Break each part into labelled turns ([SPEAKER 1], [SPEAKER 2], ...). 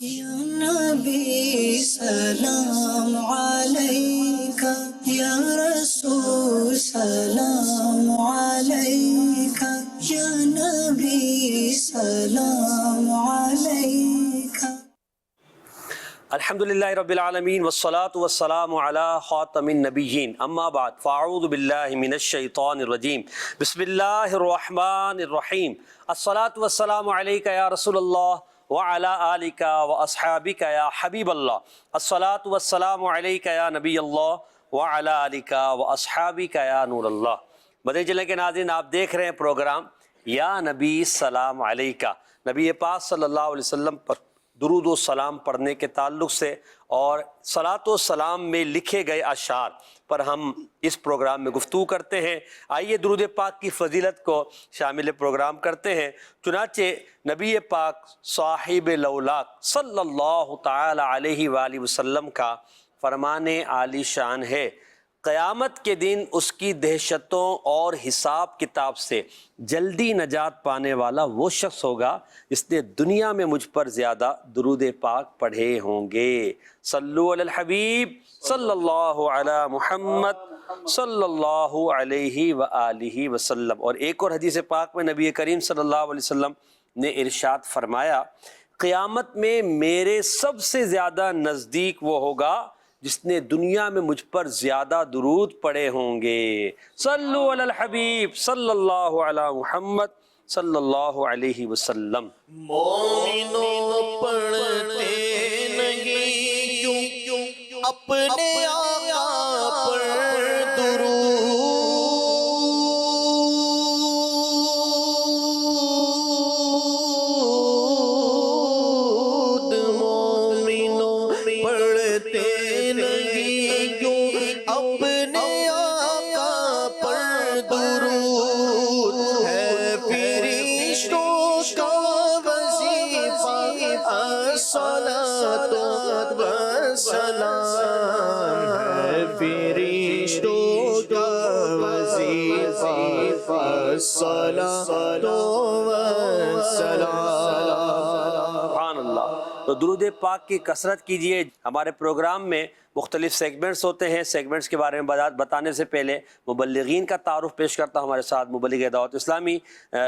[SPEAKER 1] یا نبی سلام علیکہ، یا رسول سلام علیکہ، یا نبی سلام علیکہ۔
[SPEAKER 2] الحمدللہ رب العالمین والصلاة والسلام علی خاتم النبیین، اما بعد فاعوذ باللہ من الشیطان الرجیم، بسم اللہ الرحمن الرحیم۔ الصلاة والسلام علیکہ یا رسول اللہ وعلی آلکہ واصحابکہ یا حبیب اللہ۔ الصلاة والسلام علیکہ یا نبی اللہ وعلی آلکہ واصحابکہ یا نور اللہ۔ مدنی چینل کے ناظرین، آپ دیکھ رہے ہیں پروگرام یا نبی سلام علیکہ، نبی پاک صلی اللہ علیہ وسلم پر درود و سلام پڑھنے کے تعلق سے اور صلاۃ و سلام میں لکھے گئے اشعار پر ہم اس پروگرام میں گفتگو کرتے ہیں۔ آئیے درود پاک کی فضیلت کو شامل پروگرام کرتے ہیں۔ چنانچہ نبی پاک صاحب لولاک صلی اللہ تعالی علیہ وآلہ وسلم کا فرمان عالی شان ہے، قیامت کے دن اس کی دہشتوں اور حساب کتاب سے جلدی نجات پانے والا وہ شخص ہوگا جس نے دنیا میں مجھ پر زیادہ درود پاک پڑھے ہوں گے۔ صلو علی الحبیب صلی اللہ علی محمد صلی اللہ علیہ وآلہ وسلم۔ اور ایک اور حدیث پاک میں نبی کریم صلی اللہ علیہ وسلم نے ارشاد فرمایا، قیامت میں میرے سب سے زیادہ نزدیک وہ ہوگا جس نے دنیا میں مجھ پر زیادہ درود پڑھے ہوں گے۔ صلو علی الحبیب صلی اللہ علی محمد صلی اللہ علیہ وسلم۔
[SPEAKER 3] مومنوں پڑھتے نہیں کیوں اپنے آقا پر درود، مومنوں پڑھتے نہیں کیوں اپنے آقا پر درود، ہے فرشتوں کا وظیفہ الصلاۃ والسلام، ہے فرشتوں کا وظیفہ الصلاۃ والسلام۔
[SPEAKER 2] سبحان اللہ۔ تو درود پاک کی کثرت کیجئے۔ ہمارے پروگرام میں مختلف سیگمنٹس ہوتے ہیں۔ سیگمنٹس کے بارے میں بتانے سے پہلے مبلغین کا تعارف پیش کرتا ہوں۔ ہمارے ساتھ مبلغ دعوت اسلامی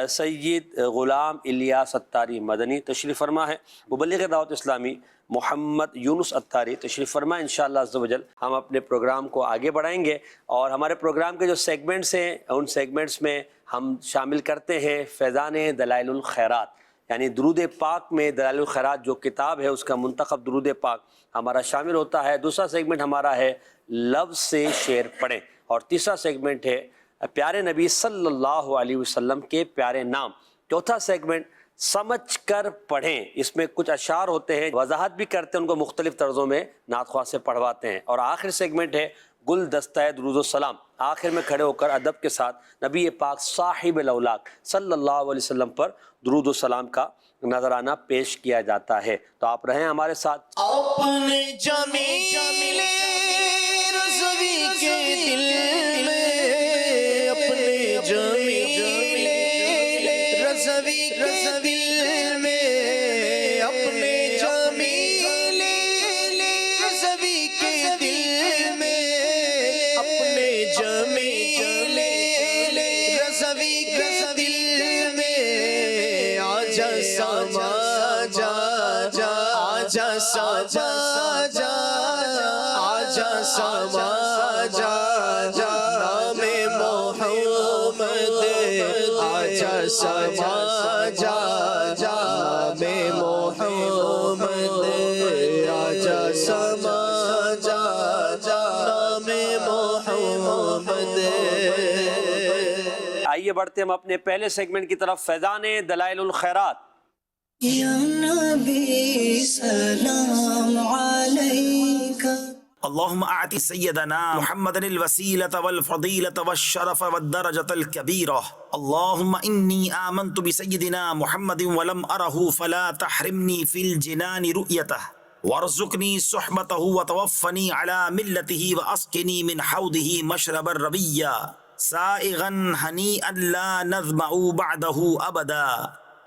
[SPEAKER 2] سید غلام الیاس اتاری مدنی تشریف فرما ہے۔ مبلغ دعوت اسلامی محمد یونس اتاری تشریف فرما۔ انشاءاللہ عز و جل ہم اپنے پروگرام کو آگے بڑھائیں گے، اور ہمارے پروگرام کے جو سیگمنٹس ہیں ان سیگمنٹس میں ہم شامل کرتے ہیں فیضان دلائل الخیرات، یعنی درود پاک میں دلائل الخیرات جو کتاب ہے اس کا منتخب درود پاک ہمارا شامل ہوتا ہے۔ دوسرا سیگمنٹ ہمارا ہے لفظ سے شعر پڑھیں، اور تیسرا سیگمنٹ ہے پیارے نبی صلی اللہ علیہ وسلم کے پیارے نام۔ چوتھا سیگمنٹ سمجھ کر پڑھیں، اس میں کچھ اشعار ہوتے ہیں، وضاحت بھی کرتے ہیں، ان کو مختلف طرزوں میں نعت خواہ سے پڑھواتے ہیں۔ اور آخر سیگمنٹ ہے گل دستہ درود و سلام، آخر میں کھڑے ہو کر ادب کے ساتھ نبی پاک صاحب لولاک صلی اللہ علیہ وسلم پر درود و سلام کا نذرانہ پیش کیا جاتا ہے۔ تو آپ رہیں ہمارے ساتھ۔
[SPEAKER 3] اپنے جمیل رضوی کے دل میں، اپنے جمیل رضوی کے دل میں، اپنے جمیل رضوی کے دل میں، اپنے جمیل رضوی کے دل میں، آجا سما جا جا، آجا سما جا آجا سما جا جا، نام محمد آجا سما جا جا، نام محمد آجا سما جا جا، نام محمد۔
[SPEAKER 2] آئیے بڑھتے ہم اپنے پہلے سیگمنٹ کی طرف، فیضان دلائل الخیرات۔
[SPEAKER 1] یا نبی سلام علیکہ۔
[SPEAKER 4] اللهم اعط سيدنا محمد الوسيلة والفضيلة والشرف والدرجة الكبيرة. اللهم إني آمنت بسيدنا محمد ولم أره فلا تحرمني في الجنان رؤيته، وارزقني صحبته وتوفني على ملته وأسقني من حوضه مشرب الربية سائغا هنيئا لا نظمأ بعده أبدا،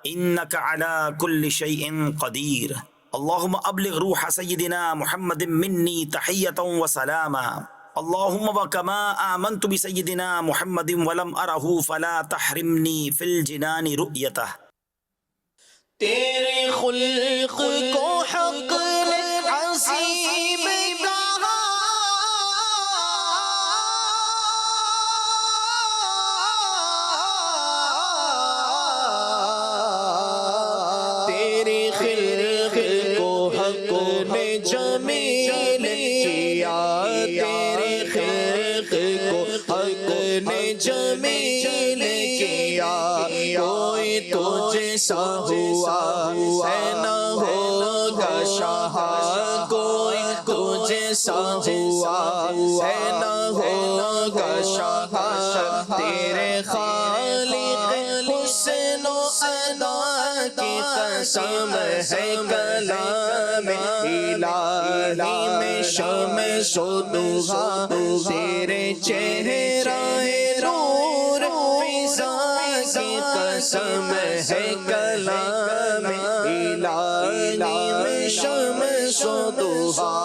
[SPEAKER 4] إنك على كل شيء قدير۔ اللہم ابلغ روح سیدنا محمد منی تحیتا و سلاما اللہم وکما آمنت بسیدنا محمد ولم ارہ فلا تحرمنی فی الجنان رؤیتہ.
[SPEAKER 3] تیرے خلق کو حق نے عظیم کہا، تیرے خلق کو حق نے جمیل کیا، تیرے خلق کو حق نے جمیل کیا. کوئی تجھ سا ہوا ہے نہ ہوگا شاہ، کوئی تجھ سا ہوا ہے نہ ہوگا شاہ. تیرے خالق حسن و ادا کی قسم ہے کلام الہی میں شمس و ضحا. تیرے چہرہ نور فضا کی قسم ہے کلام الہی میں شمس و ضحا.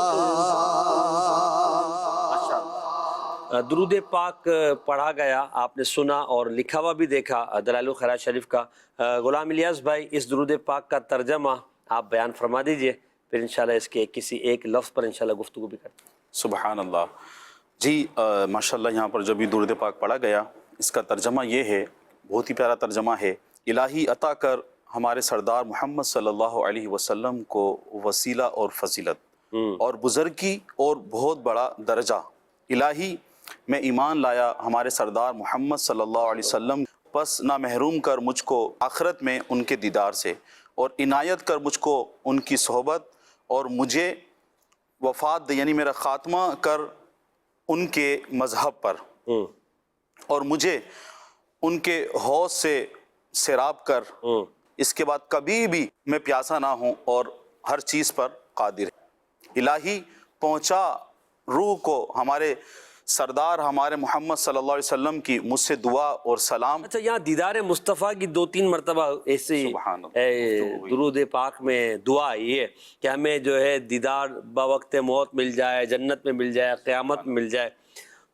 [SPEAKER 2] درود پاک پڑھا گیا، آپ نے سنا اور لکھا ہوا بھی دیکھا دلائل الخیرات شریف کا. غلام الیاس بھائی، اس درود پاک کا ترجمہ آپ بیان فرما دیجئے، پھر انشاءاللہ اس کے کسی ایک لفظ پر انشاءاللہ گفتگو بھی کرتے ہیں.
[SPEAKER 5] سبحان اللہ. جی ماشاءاللہ یہاں پر جو بھی درود پاک پڑھا گیا اس کا ترجمہ یہ ہے، بہت ہی پیارا ترجمہ ہے. الہی عطا کر ہمارے سردار محمد صلی اللہ علیہ وسلم کو وسیلہ اور فضیلت اور بزرگی اور بہت بڑا درجہ. الہی میں ایمان لایا ہمارے سردار محمد صلی اللہ علیہ وسلم، پس نہ محروم کر مجھ کو آخرت میں ان کے دیدار سے، اور عنایت کر مجھ کو ان کی صحبت، اور مجھے وفات دے یعنی میرا خاتمہ کر ان کے مذہب پر، اور مجھے ان کے حوض سے سیراب کر، اس کے بعد کبھی بھی میں پیاسا نہ ہوں اور ہر چیز پر قادر ہے. الہی پہنچا روح کو ہمارے سردار ہمارے محمد صلی اللہ علیہ وسلم کی مجھ سے دعا اور سلام.
[SPEAKER 2] اچھا، یہاں دیدار مصطفیٰ کی 2-3 مرتبہ ایسی
[SPEAKER 5] سبحان اللہ
[SPEAKER 2] درود پاک میں دعا آئی ہے کہ ہمیں جو ہے دیدار بوقت موت مل جائے، جنت میں مل جائے، قیامت میں مل جائے.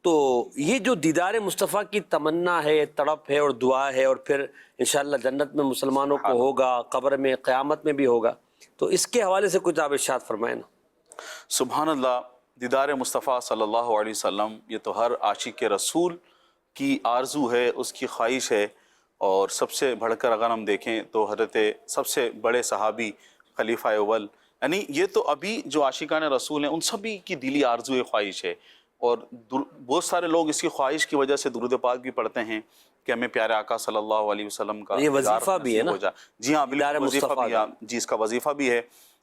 [SPEAKER 2] تو یہ جو دیدار مصطفیٰ کی تمنا ہے، تڑپ ہے اور دعا ہے، اور پھر انشاءاللہ جنت میں مسلمانوں کو ہوگا، قبر میں، قیامت میں بھی ہوگا، تو اس کے حوالے سے کچھ آپ ارشاد فرمائیں نا.
[SPEAKER 5] سبحان اللہ. دیدار مصطفیٰ صلی اللہ علیہ وسلم یہ تو ہر عاشق رسول کی آرزو ہے، اس کی خواہش ہے. اور سب سے بڑھ کر اگر ہم دیکھیں تو حضرت سب سے بڑے صحابی خلیفہ اول، یعنی یہ تو ابھی جو عاشقان رسول ہیں ان سبھی کی دلی آرزو خواہش ہے. اور بہت سارے لوگ اس کی خواہش کی وجہ سے درود پاک بھی پڑھتے ہیں کہ ہمیں پیارے آقا صلی اللہ علیہ وسلم کا
[SPEAKER 2] یہ وظیفہ بھی ہے نا.
[SPEAKER 5] جی ہاں
[SPEAKER 2] دیدار
[SPEAKER 5] بالکل وظیفہ
[SPEAKER 2] مصطفیٰ
[SPEAKER 5] بھی ہے. جی اس کا وظیفہ بھی ہے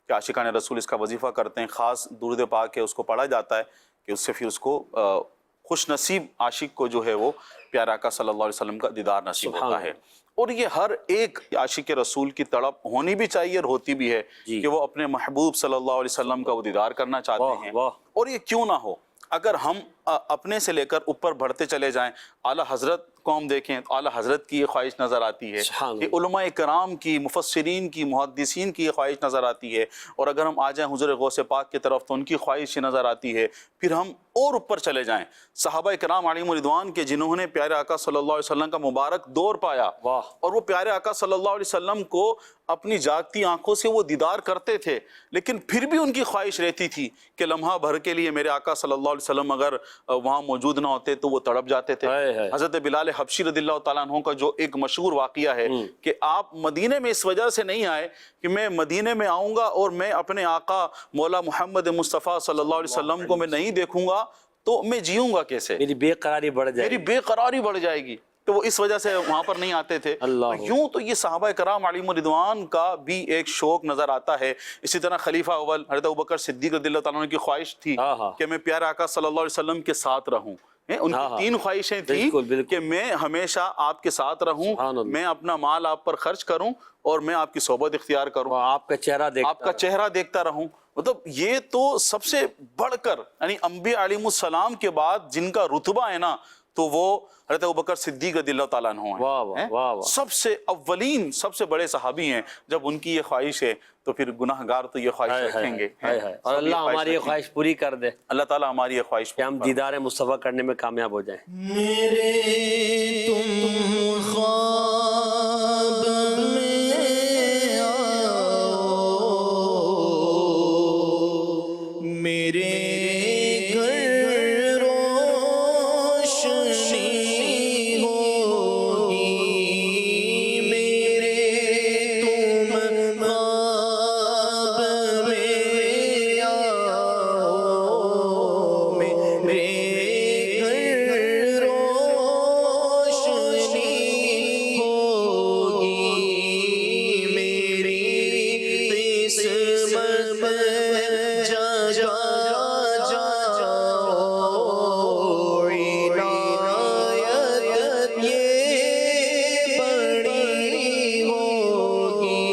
[SPEAKER 5] کہ عاشقان رسول اس کا وظیفہ کرتے ہیں. خاص درود پاک ہے اس کو پڑھا جاتا ہے کہ اس سے پھر اس کو خوش نصیب عاشق کو جو ہے وہ پیارے آقا صلی اللہ علیہ وسلم کا دیدار نصیب ہوتا ہے. اور یہ ہر ایک عاشق رسول کی تڑپ ہونی بھی چاہیے اور ہوتی بھی ہے کہ وہ اپنے محبوب صلی اللہ علیہ وسلم کا وہ دیدار کرنا چاہتے ہیں. اور یہ کیوں نہ ہو اگر ہم اپنے سے لے کر اوپر بڑھتے چلے جائیں. اعلیٰ حضرت کو ہم دیکھیں تو اعلیٰ حضرت کی یہ خواہش نظر آتی ہے کہ علماء کرام کی، مفسرین کی، محدثین کی یہ خواہش نظر آتی ہے. اور اگر ہم آ جائیں حضور غوث پاک کی طرف تو ان کی خواہش نظر آتی ہے. پھر ہم اور اوپر چلے جائیں صحابہ کرام علیہم رضوان کے، جنہوں نے پیارے آقا صلی اللہ علیہ وسلم کا مبارک دور پایا، اور وہ پیارے آقا صلی اللہ علیہ وسلم کو اپنی جاگتی آنکھوں سے وہ دیدار کرتے تھے، لیکن پھر بھی ان کی خواہش رہتی تھی کہ لمحہ بھر کے لیے میرے آقا صلی اللہ علیہ وسلم اگر وہاں موجود نہ ہوتے تو وہ تڑپ جاتے تھے. حضرت بلال حبشی رضی اللہ تعالیٰ عنہ کا جو ایک مشہور واقعہ ہے کہ آپ مدینے میں اس وجہ سے نہیں آئے کہ میں مدینے میں آؤں گا اور میں اپنے آقا مولا محمد مصطفیٰ صلی اللہ علیہ وسلم کو میں نہیں دیکھوں گا تو میں جیوں گا کیسے،
[SPEAKER 2] میری بے قراری بڑھ جائے
[SPEAKER 5] میری بے قراری بڑھ جائے گی. تو وہ اس وجہ سے وہاں پر نہیں آتے تھے. یوں تو یہ صحابہ کرام علیہم رضوان کا بھی ایک شوق نظر آتا ہے. اسی طرح خلیفہ اول حضرت ابوبکر صدیق رضی اللہ تعالیٰ عنہ کی خواہش تھی کہ میں پیارے آقا صلی اللہ علیہ وسلم کے ساتھ رہوں. ان کی 3 خواہشیں تھیں کہ میں ہمیشہ آپ کے ساتھ رہوں، میں اپنا مال آپ پر خرچ کروں، اور میں آپ کی صحبت اختیار کروں،
[SPEAKER 2] آپ کا
[SPEAKER 5] چہرہ دیکھتا رہوں. مطلب یہ تو سب سے بڑھ کر یعنی انبیاء علیہ السلام کے بعد جن کا رتبہ ہے نا، تو وہ حضرت ابوبکر صدیق رضی اللہ تعالیٰ عنہ
[SPEAKER 2] واہ واہ
[SPEAKER 5] ہیں،
[SPEAKER 2] واہ واہ،
[SPEAKER 5] سب سے اولین سب سے بڑے صحابی ہیں. جب ان کی یہ خواہش ہے تو پھر گناہ گار تو یہ خواہش رکھیں گے.
[SPEAKER 2] ہائے ہائے، اور اللہ ہماری یہ خواہش پوری کر دے
[SPEAKER 5] اللہ تعالیٰ ہماری یہ خواہش
[SPEAKER 2] کہ ہم دیدار مصطفیٰ کرنے میں کامیاب ہو جائیں.
[SPEAKER 3] میرے تم خواب میں آؤ، میرے گھر روشنی ہوگی. میرے تم خواب میں آؤ، میرے گھر روشنی ہوگی. میری قسمت جا جا عنایت یہ بڑی ہوگی.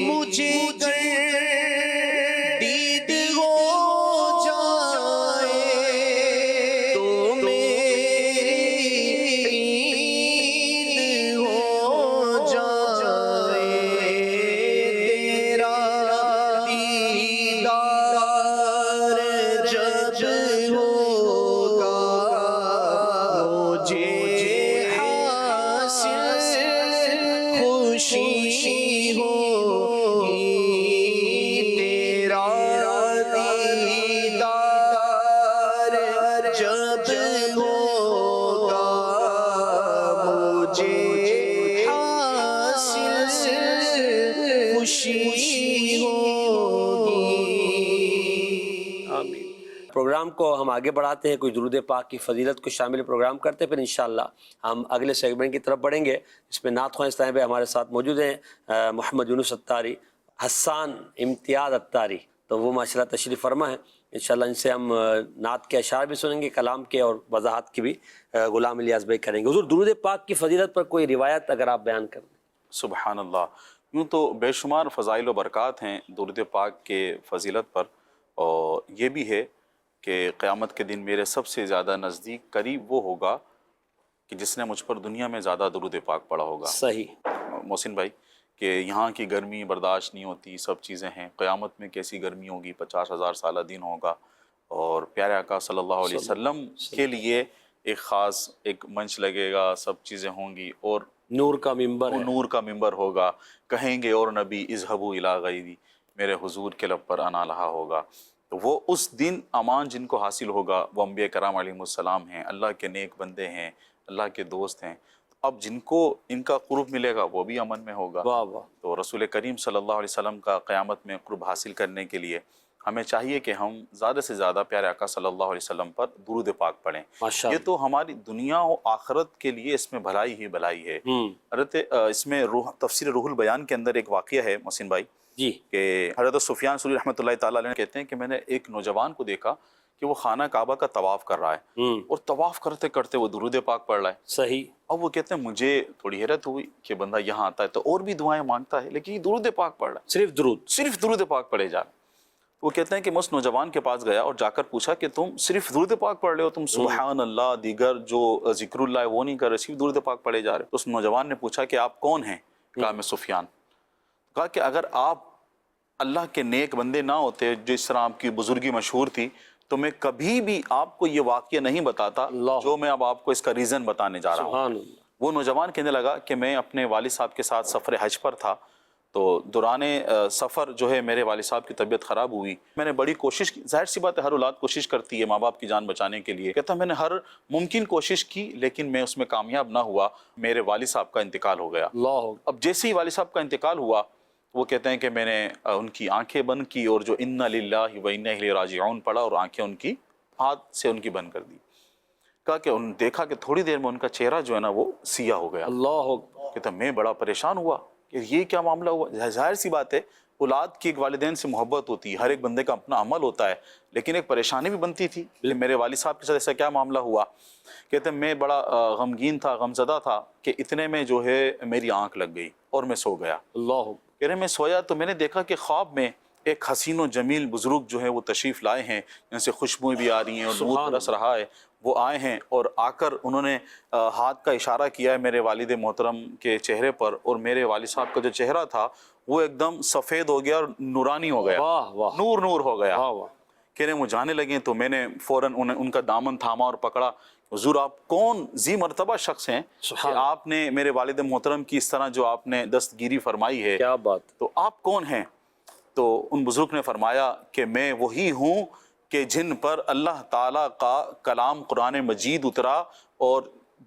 [SPEAKER 3] مجھے دید ہو جائے تو میری عید ہو جائے. تیرا دیدار جب ہوگا مجھے حاصل خوشی ہوگی. تیرا دیدار جب ہوگا مجھے حاصل خوشی ہوگی.
[SPEAKER 2] آمین. پروگرام کو ہم آگے بڑھاتے ہیں، کوئی درود پاک کی فضیلت کو شامل پروگرام کرتے ہیں، پھر انشاءاللہ ہم اگلے سیگمنٹ کی طرف بڑھیں گے. اس میں نعت خواں اسلام ہمارے ساتھ موجود ہیں محمد یونس اتاری، حسان امتیاز اتاری، تو وہ ماشاءاللہ تشریف فرما ہے. انشاءاللہ ان سے ہم نعت کے اشعار بھی سنیں گے، کلام کے اور وضاحت کی بھی غلام الیاس بھائی کریں گے. حضور درود پاک کی فضیلت پر کوئی روایت اگر آپ بیان کر دیں.
[SPEAKER 5] سبحان اللہ. یوں تو بے شمار فضائل و برکات ہیں درود پاک کے فضیلت پر، اور یہ بھی ہے کہ قیامت کے دن میرے سب سے زیادہ نزدیک قریب وہ ہوگا کہ جس نے مجھ پر دنیا میں زیادہ درود پاک پڑھا ہوگا.
[SPEAKER 2] صحیح
[SPEAKER 5] محسن بھائی کہ یہاں کی گرمی برداشت نہیں ہوتی، سب چیزیں ہیں. قیامت میں کیسی گرمی ہوگی، 50,000 سالہ دن ہوگا، اور پیارے آقا صلی اللہ علیہ وسلم کے لیے ایک خاص ایک منچ لگے گا، سب چیزیں ہوں گی، اور
[SPEAKER 2] نور کا ممبر
[SPEAKER 5] وہ
[SPEAKER 2] ہے.
[SPEAKER 5] نور کا ممبر ہوگا. کہیں گے اور نبی اذهبوا الی غیری، میرے حضور کے لب پر آنا رہا ہوگا. تو وہ اس دن امان جن کو حاصل ہوگا وہ انبیاء کرام علیہم السلام ہیں، اللہ کے نیک بندے ہیں، اللہ کے دوست ہیں. اب جن کو ان کا قرب ملے گا وہ بھی امن میں ہوگا.
[SPEAKER 2] واہ واہ.
[SPEAKER 5] تو رسول کریم صلی اللہ علیہ وسلم کا قیامت میں قرب حاصل کرنے کے لیے ہمیں چاہیے کہ ہم زیادہ سے زیادہ پیارے آقا صلی اللہ علیہ وسلم پر درود پاک پڑھیں.
[SPEAKER 2] ماشاء
[SPEAKER 5] یہ تو ہماری دنیا و آخرت کے لیے اس میں بھلائی ہی بھلائی ہے. حضرت اس میں تفسیر روح البیان کے اندر ایک واقعہ ہے محسن بھائی
[SPEAKER 2] جی
[SPEAKER 5] کہ حضرت سفیان ثوری رحمۃ اللہ تعالیٰ علیہ کہتے ہیں کہ میں نے ایک نوجوان کو دیکھا کہ وہ خانہ کعبہ کا طواف کر رہا ہے، اور طواف کرتے کرتے وہ درود پاک پڑھ رہا ہے.
[SPEAKER 2] صحیح.
[SPEAKER 5] اب وہ کہتے ہیں مجھے تھوڑی حیرت ہوئی کہ بندہ یہاں آتا ہے تو اور بھی دعائیں مانگتا ہے، لیکن یہ درود پاک پڑھ رہا ہے، صرف درود پاک پڑھے جا رہے. وہ کہتے ہیں کہ میں اس نوجوان کے پاس گیا اور جا کر پوچھا کہ تم صرف درود پاک پڑھ رہے ہو، تم سبحان اللہ دیگر جو ذکر اللہ ہے وہ نہیں کر رہے، صرف درود پاک پڑھے جا رہے. تو اس نوجوان نے پوچھا کہ آپ کون ہیں؟ کہا میں سفیان. کہا کہ اگر آپ اللہ کے نیک بندے نہ ہوتے، جس طرح آپ کی بزرگی مشہور تھی، تو میں کبھی بھی آپ کو یہ واقعہ نہیں بتاتا جو میں اب آپ کو اس کا ریزن بتانے جا رہا ہوں.
[SPEAKER 2] سبحان اللہ.
[SPEAKER 5] وہ نوجوان کہنے لگا کہ میں اپنے والد صاحب کے ساتھ سفر حج پر تھا، تو دوران سفر جو ہے میرے والد صاحب کی طبیعت خراب ہوئی. میں نے بڑی کوشش کی، ظاہر سی بات ہے ہر اولاد کوشش کرتی ہے ماں باپ کی جان بچانے کے لیے. کہتا میں نے ہر ممکن کوشش کی لیکن میں اس میں کامیاب نہ ہوا، میرے والد صاحب کا انتقال ہو گیا.
[SPEAKER 2] اللہ.
[SPEAKER 5] اب جیسے ہی والد صاحب کا انتقال ہوا وہ کہتے ہیں کہ میں نے ان کی آنکھیں بند کی اور جو انا للہ و انا الیہ راجعون پڑھا اور آنکھیں ان کی ہاتھ سے ان کی بند کر دی. کہا کہ ان دیکھا کہ تھوڑی دیر میں ان کا چہرہ جو ہے نا وہ سیاہ ہو گیا.
[SPEAKER 2] اللہ.
[SPEAKER 5] کہتا میں بڑا پریشان ہوا کہ یہ کیا معاملہ ہوا. ظاہر سی بات ہے اولاد کی ایک والدین سے محبت ہوتی ہے، ہر ایک بندے کا اپنا عمل ہوتا ہے، لیکن ایک پریشانی بھی بنتی تھی کہ میرے والد صاحب کے ساتھ ایسا کیا معاملہ ہوا. کہتے میں بڑا غمگین تھا، غمزدہ تھا کہ اتنے میں جو ہے میری آنکھ لگ گئی اور میں سو گیا.
[SPEAKER 2] اللہ.
[SPEAKER 5] کہہ رہے میں سویا تو میں نے دیکھا کہ خواب میں ایک حسین و جمیل بزرگ جو ہے وہ تشریف لائے ہیں، جن سے خوشبوئیں بھی آ رہی ہیں اور دودھ رس رہا ہے، وہ آئے ہیں اور آ کر انہوں نے ہاتھ کا اشارہ کیا ہے میرے والد محترم کے چہرے پر، اور میرے والد صاحب کا جو چہرہ تھا وہ ایک دم سفید ہو گیا اور نورانی ہو گیا،
[SPEAKER 2] واہ واہ
[SPEAKER 5] نور نور ہو گیا۔
[SPEAKER 2] واہ واہ،
[SPEAKER 5] کہہ رہے ہیں وہ جانے لگے تو میں نے فوراً ان کا دامن تھاما اور پکڑا، حضور آپ کون ذی مرتبہ شخص ہیں کہ آپ نے میرے والد محترم کی اس طرح جو آپ نے دستگیری فرمائی ہے،
[SPEAKER 2] کیا بات،
[SPEAKER 5] تو آپ کون ہیں؟ تو ان بزرگ نے فرمایا کہ میں وہی ہوں کہ جن پر اللہ تعالیٰ کا کلام قرآن مجید اترا اور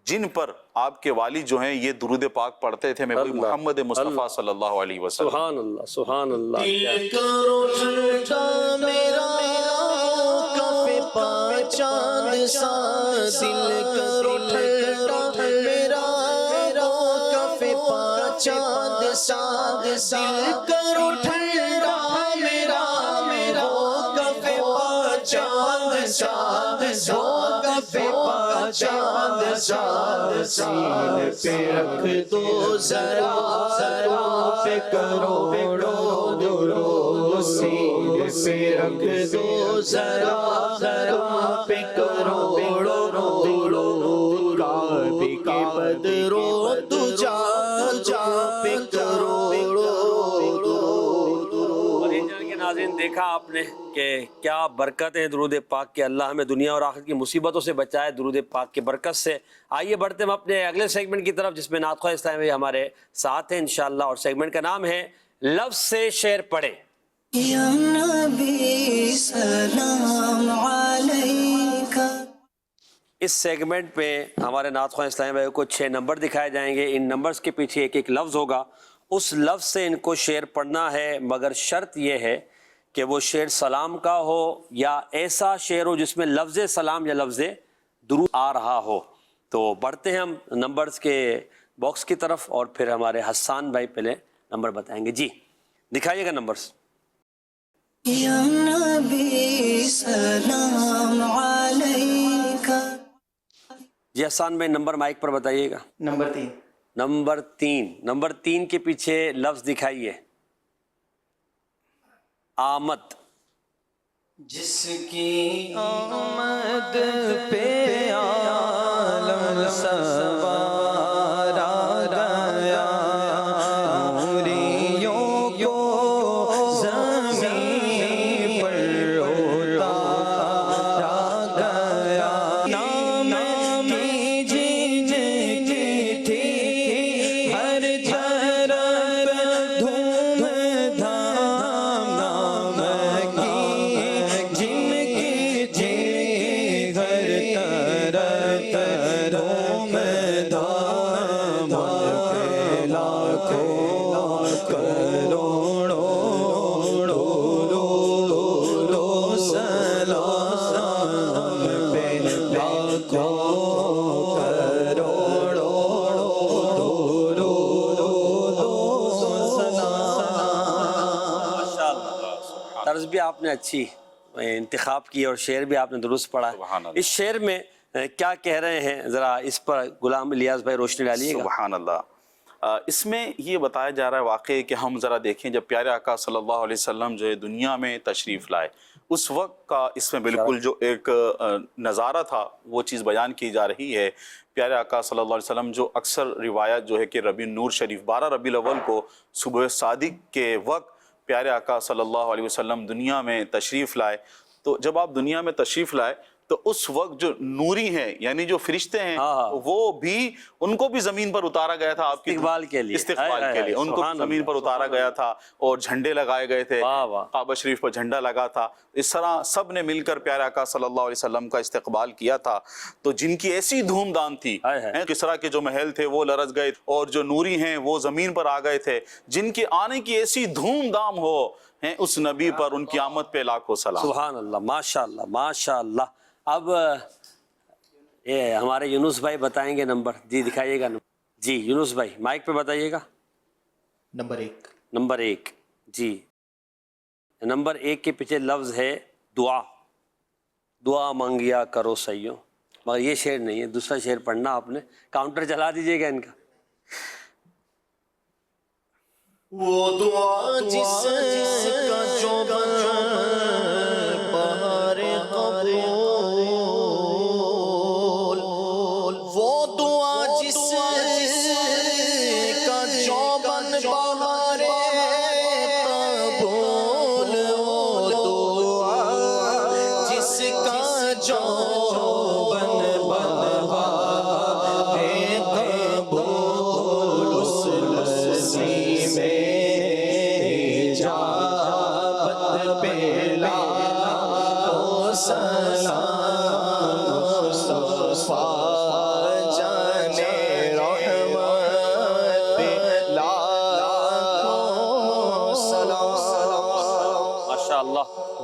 [SPEAKER 5] جن پر آپ کے والد جو ہیں یہ درود پاک پڑھتے تھے، میں وہی محمد مصطفیٰ صلی اللہ علیہ وسلم۔
[SPEAKER 2] سبحان اللہ سبحان اللہ۔
[SPEAKER 3] دل کرو ٹھنڈا میرا کفے پا چاند سا، دل کرو ٹھنڈا میرا کفے پا چاند سا، دل کرو ٹھنڈا میرا کفے پا چاند سا، کفے پا چاند سا، سینے پہ رکھ دو ذرا ذرا پہ کروڑوں درود، سینے پہ رکھ دو ذرا ذرا پہ کروڑوں درود، کعبے کے بدرو دجا جا پہ کروڑوں درود۔
[SPEAKER 2] اور انجل کے ناظرین دیکھا آپ نے کہ کیا برکت ہے درود پاک کے، اللہ ہمیں دنیا اور آخرت کی مصیبتوں سے بچائے درود پاک کے برکت سے۔ آئیے بڑھتے ہم اپنے اگلے سیگمنٹ کی طرف، جس میں نعت خواہ اسلامی ہمارے ساتھ ہیں انشاءاللہ، اور سیگمنٹ کا نام ہے لفظ سے شعر پڑھے۔
[SPEAKER 1] یا نبی سلام علیکہ۔
[SPEAKER 2] اس سیگمنٹ پہ ہمارے نعت خواہ اسلامی بھائی کو 6 نمبر دکھائے جائیں گے، ان نمبرز کے پیچھے ایک ایک لفظ ہوگا، اس لفظ سے ان کو شعر پڑھنا ہے، مگر شرط یہ ہے کہ وہ شعر سلام کا ہو یا ایسا شعر ہو جس میں لفظ سلام یا لفظ درود آ رہا ہو۔ تو بڑھتے ہیں ہم نمبرز کے باکس کی طرف، اور پھر ہمارے حسان بھائی پہلے نمبر بتائیں گے۔ جی دکھائیے گا نمبرز۔
[SPEAKER 1] یا نبی سلام علیکہ۔
[SPEAKER 2] جی حسان بھائی نمبر مائک پر بتائیے گا۔
[SPEAKER 3] نمبر 3۔
[SPEAKER 2] نمبر 3 کے پیچھے لفظ دکھائیے، آمد۔
[SPEAKER 3] جس کی آمد پہ عالم سوار آ گیا، نوریوں کو زمین پر اتارا گیا، نام کی جن کی تھی ہر طرف دھوم دھام، نام کی جن کی تھی ہر طرف دھوم دھام، پہ لاکھوں کروڑوں سلام، پہ لاکھوں
[SPEAKER 2] طرز بھی آپ نے اچھی انتخاب کی اور شعر بھی آپ نے درست پڑھا۔
[SPEAKER 5] سبحان اللہ۔
[SPEAKER 2] اس شعر میں کیا کہہ رہے ہیں، ذرا اس پر غلام الیاس بھائی روشنی ڈالیے گا۔
[SPEAKER 5] سبحان اللہ۔ اس میں یہ بتایا جا رہا ہے واقعی کہ ہم ذرا دیکھیں جب پیارے آقا صلی اللہ علیہ وسلم جو ہے دنیا میں تشریف لائے، اس وقت کا اس میں بالکل جو ایک نظارہ تھا وہ چیز بیان کی جا رہی ہے۔ پیارے آقا صلی اللہ علیہ وسلم جو اکثر روایت جو ہے کہ ربیع النور شریف 12 ربیع الاول کو صبح صادق کے وقت پیارے آقا صلی اللہ علیہ وسلم دنیا میں تشریف لائے، تو جب آپ دنیا میں تشریف لائے تو اس وقت جو نوری ہیں یعنی جو فرشتے ہیں وہ بھی ان کو بھی زمین پر اتارا گیا تھا آپ کی
[SPEAKER 2] استقبال کے لیے،
[SPEAKER 5] ان کو زمین پر اتارا گیا تھا اور جھنڈے لگائے گئے تھے، کعبہ شریف پر جھنڈا لگا تھا، اس طرح سب نے مل کر پیارے آقا صلی اللہ علیہ وسلم کا استقبال کیا تھا۔ تو جن کی ایسی دھوم دھام تھی، کسریٰ کے جو محل تھے وہ لرز گئے اور جو نوری ہیں وہ زمین پر آ گئے تھے، جن کے آنے کی ایسی دھوم دھام ہو اس نبی پر، ان کی آمد پہ لاکھوں سلام۔
[SPEAKER 2] سبحان اللہ، ماشاء اللہ ماشاء اللہ۔ اب یہ ہمارے یونس بھائی بتائیں گے نمبر، جی دکھائیے گا۔ جی یونس بھائی مائک پہ بتائیے گا۔ نمبر 1 جی، نمبر 1 کے پیچھے لفظ ہے دعا، دعا مانگیا کرو سیوں، مگر یہ شعر نہیں ہے، دوسرا شعر پڑھنا آپ نے، کاؤنٹر چلا دیجیے گا ان کا۔
[SPEAKER 3] وہ دعا جس کا جو بہار قبول، وہ دعا جس کا جو بہار قبول، وہ دعا جس کا جو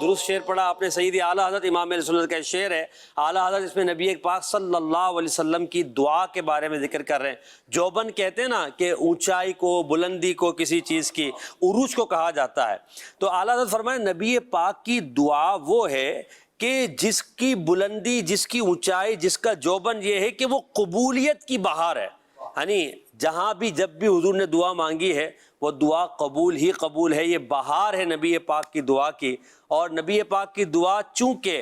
[SPEAKER 2] درست شعر پڑھا آپ نے سیدی اعلیٰ حضرت امام اہل سنت کا شعر ہے. اعلیٰ حضرت اس میں نبی پاک صلی اللہ علیہ وسلم کی دعا کے بارے میں ذکر کر رہے ہیں. جوبن کہتے ہیں نا کہ اونچائی کو، بلندی کو، کسی چیز کی عروج کو کہا جاتا ہے. تو اعلیٰ حضرت فرمائے نبی پاک کی دعا وہ ہے کہ جس کی بلندی، جس کی اونچائی، جس کا جوبن یہ ہے کہ وہ قبولیت کی بہار ہے. یعنی جہاں بھی جب بھی حضور نے دعا مانگی ہے وہ دعا قبول ہی قبول ہے. یہ بہار ہے نبی پاک کی دعا کی. اور نبی پاک کی دعا چونکہ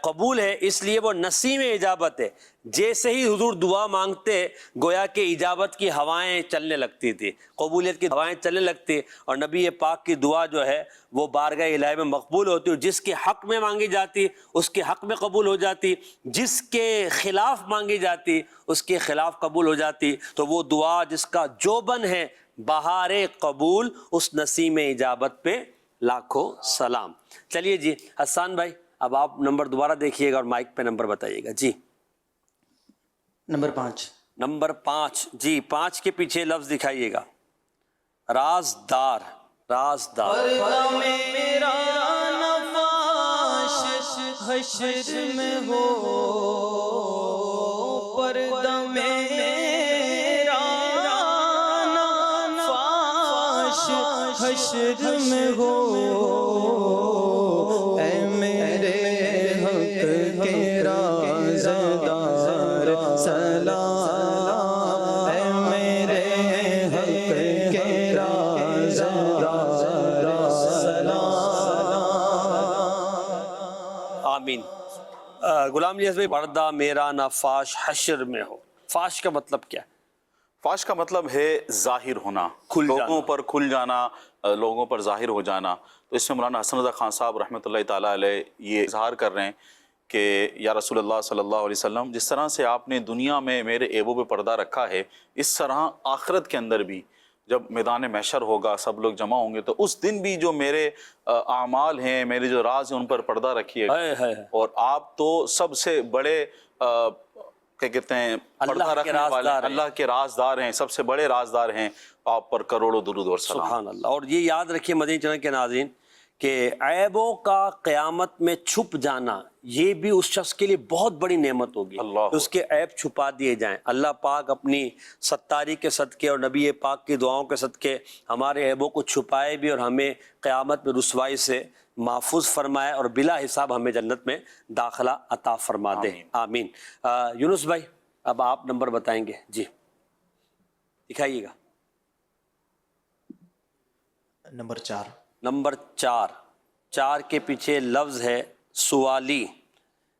[SPEAKER 2] قبول ہے اس لیے وہ نسیم اجابت ہے. جیسے ہی حضور دعا مانگتے گویا کہ اجابت کی ہوائیں چلنے لگتی تھی، قبولیت کی ہوائیں چلنے لگتی. اور نبی پاک کی دعا جو ہے وہ بارگاہ الہی میں مقبول ہوتی ہے. جس کے حق میں مانگی جاتی اس کے حق میں قبول ہو جاتی، جس کے خلاف مانگی جاتی اس کے خلاف قبول ہو جاتی. تو وہ دعا جس کا جوبن ہے بہار قبول، اس نسیم اجابت پہ لاکھوں سلام. چلیے جی حسان بھائی اب آپ نمبر دوبارہ دیکھیے گا اور مائک پہ نمبر بتائیے گا. جی
[SPEAKER 6] نمبر 5.
[SPEAKER 2] نمبر 5. جی 5 کے پیچھے لفظ دکھائیے گا. رازدار. رازدار.
[SPEAKER 3] پردہ میرا نفاش حشر میں ہو، پردہ میرا نفاش حشر میں ہو، اے میرے حق کے رازدار سلام، اے میرے حق کے رازدار سلام.
[SPEAKER 2] آمین. غلام الیاس بھائی پردہ میرا نہ فاش حشر میں ہو، فاش کا مطلب کیا ہے؟
[SPEAKER 5] فاش کا مطلب ہے ظاہر ہونا، لوگوں پر کھل جانا، لوگوں پر ظاہر ہو جانا. تو اس میں مولانا حسن رضا خان صاحب رحمۃ اللہ تعالیٰ علیہ یہ اظہار کر رہے ہیں کہ یا رسول اللہ صلی اللہ علیہ وسلم، جس طرح سے آپ نے دنیا میں میرے عیبوں پہ پردہ رکھا ہے، اس طرح آخرت کے اندر بھی جب میدان محشر ہوگا، سب لوگ جمع ہوں گے، تو اس دن بھی جو میرے اعمال ہیں، میرے جو راز ہیں، ان پر پردہ رکھیے گا. اور آپ تو سب سے بڑے کیا کہتے ہیں پردہ رکھنے والے، اللہ کے رازدار ہیں، سب سے بڑے رازدار ہیں. آپ پر کروڑوں درود اور سلام.
[SPEAKER 2] سبحان اللہ. اور یہ یاد رکھیے مدنی چینل کے ناظرین کہ عیبوں کا قیامت میں چھپ جانا یہ بھی اس شخص کے لیے بہت بڑی نعمت ہوگی کہ اس کے عیب چھپا دیے جائیں. اللہ پاک اپنی ستاری کے صدقے اور نبی پاک کی دعاؤں کے صدقے ہمارے عیبوں کو چھپائے بھی اور ہمیں قیامت میں رسوائی سے محفوظ فرمائے اور بلا حساب ہمیں جنت میں داخلہ عطا فرما دے. آمین. یونس بھائی اب آپ نمبر بتائیں گے. جی دکھائیے گا.
[SPEAKER 6] نمبر 4.
[SPEAKER 2] نمبر 4. 4 کے پیچھے لفظ ہے سوالی.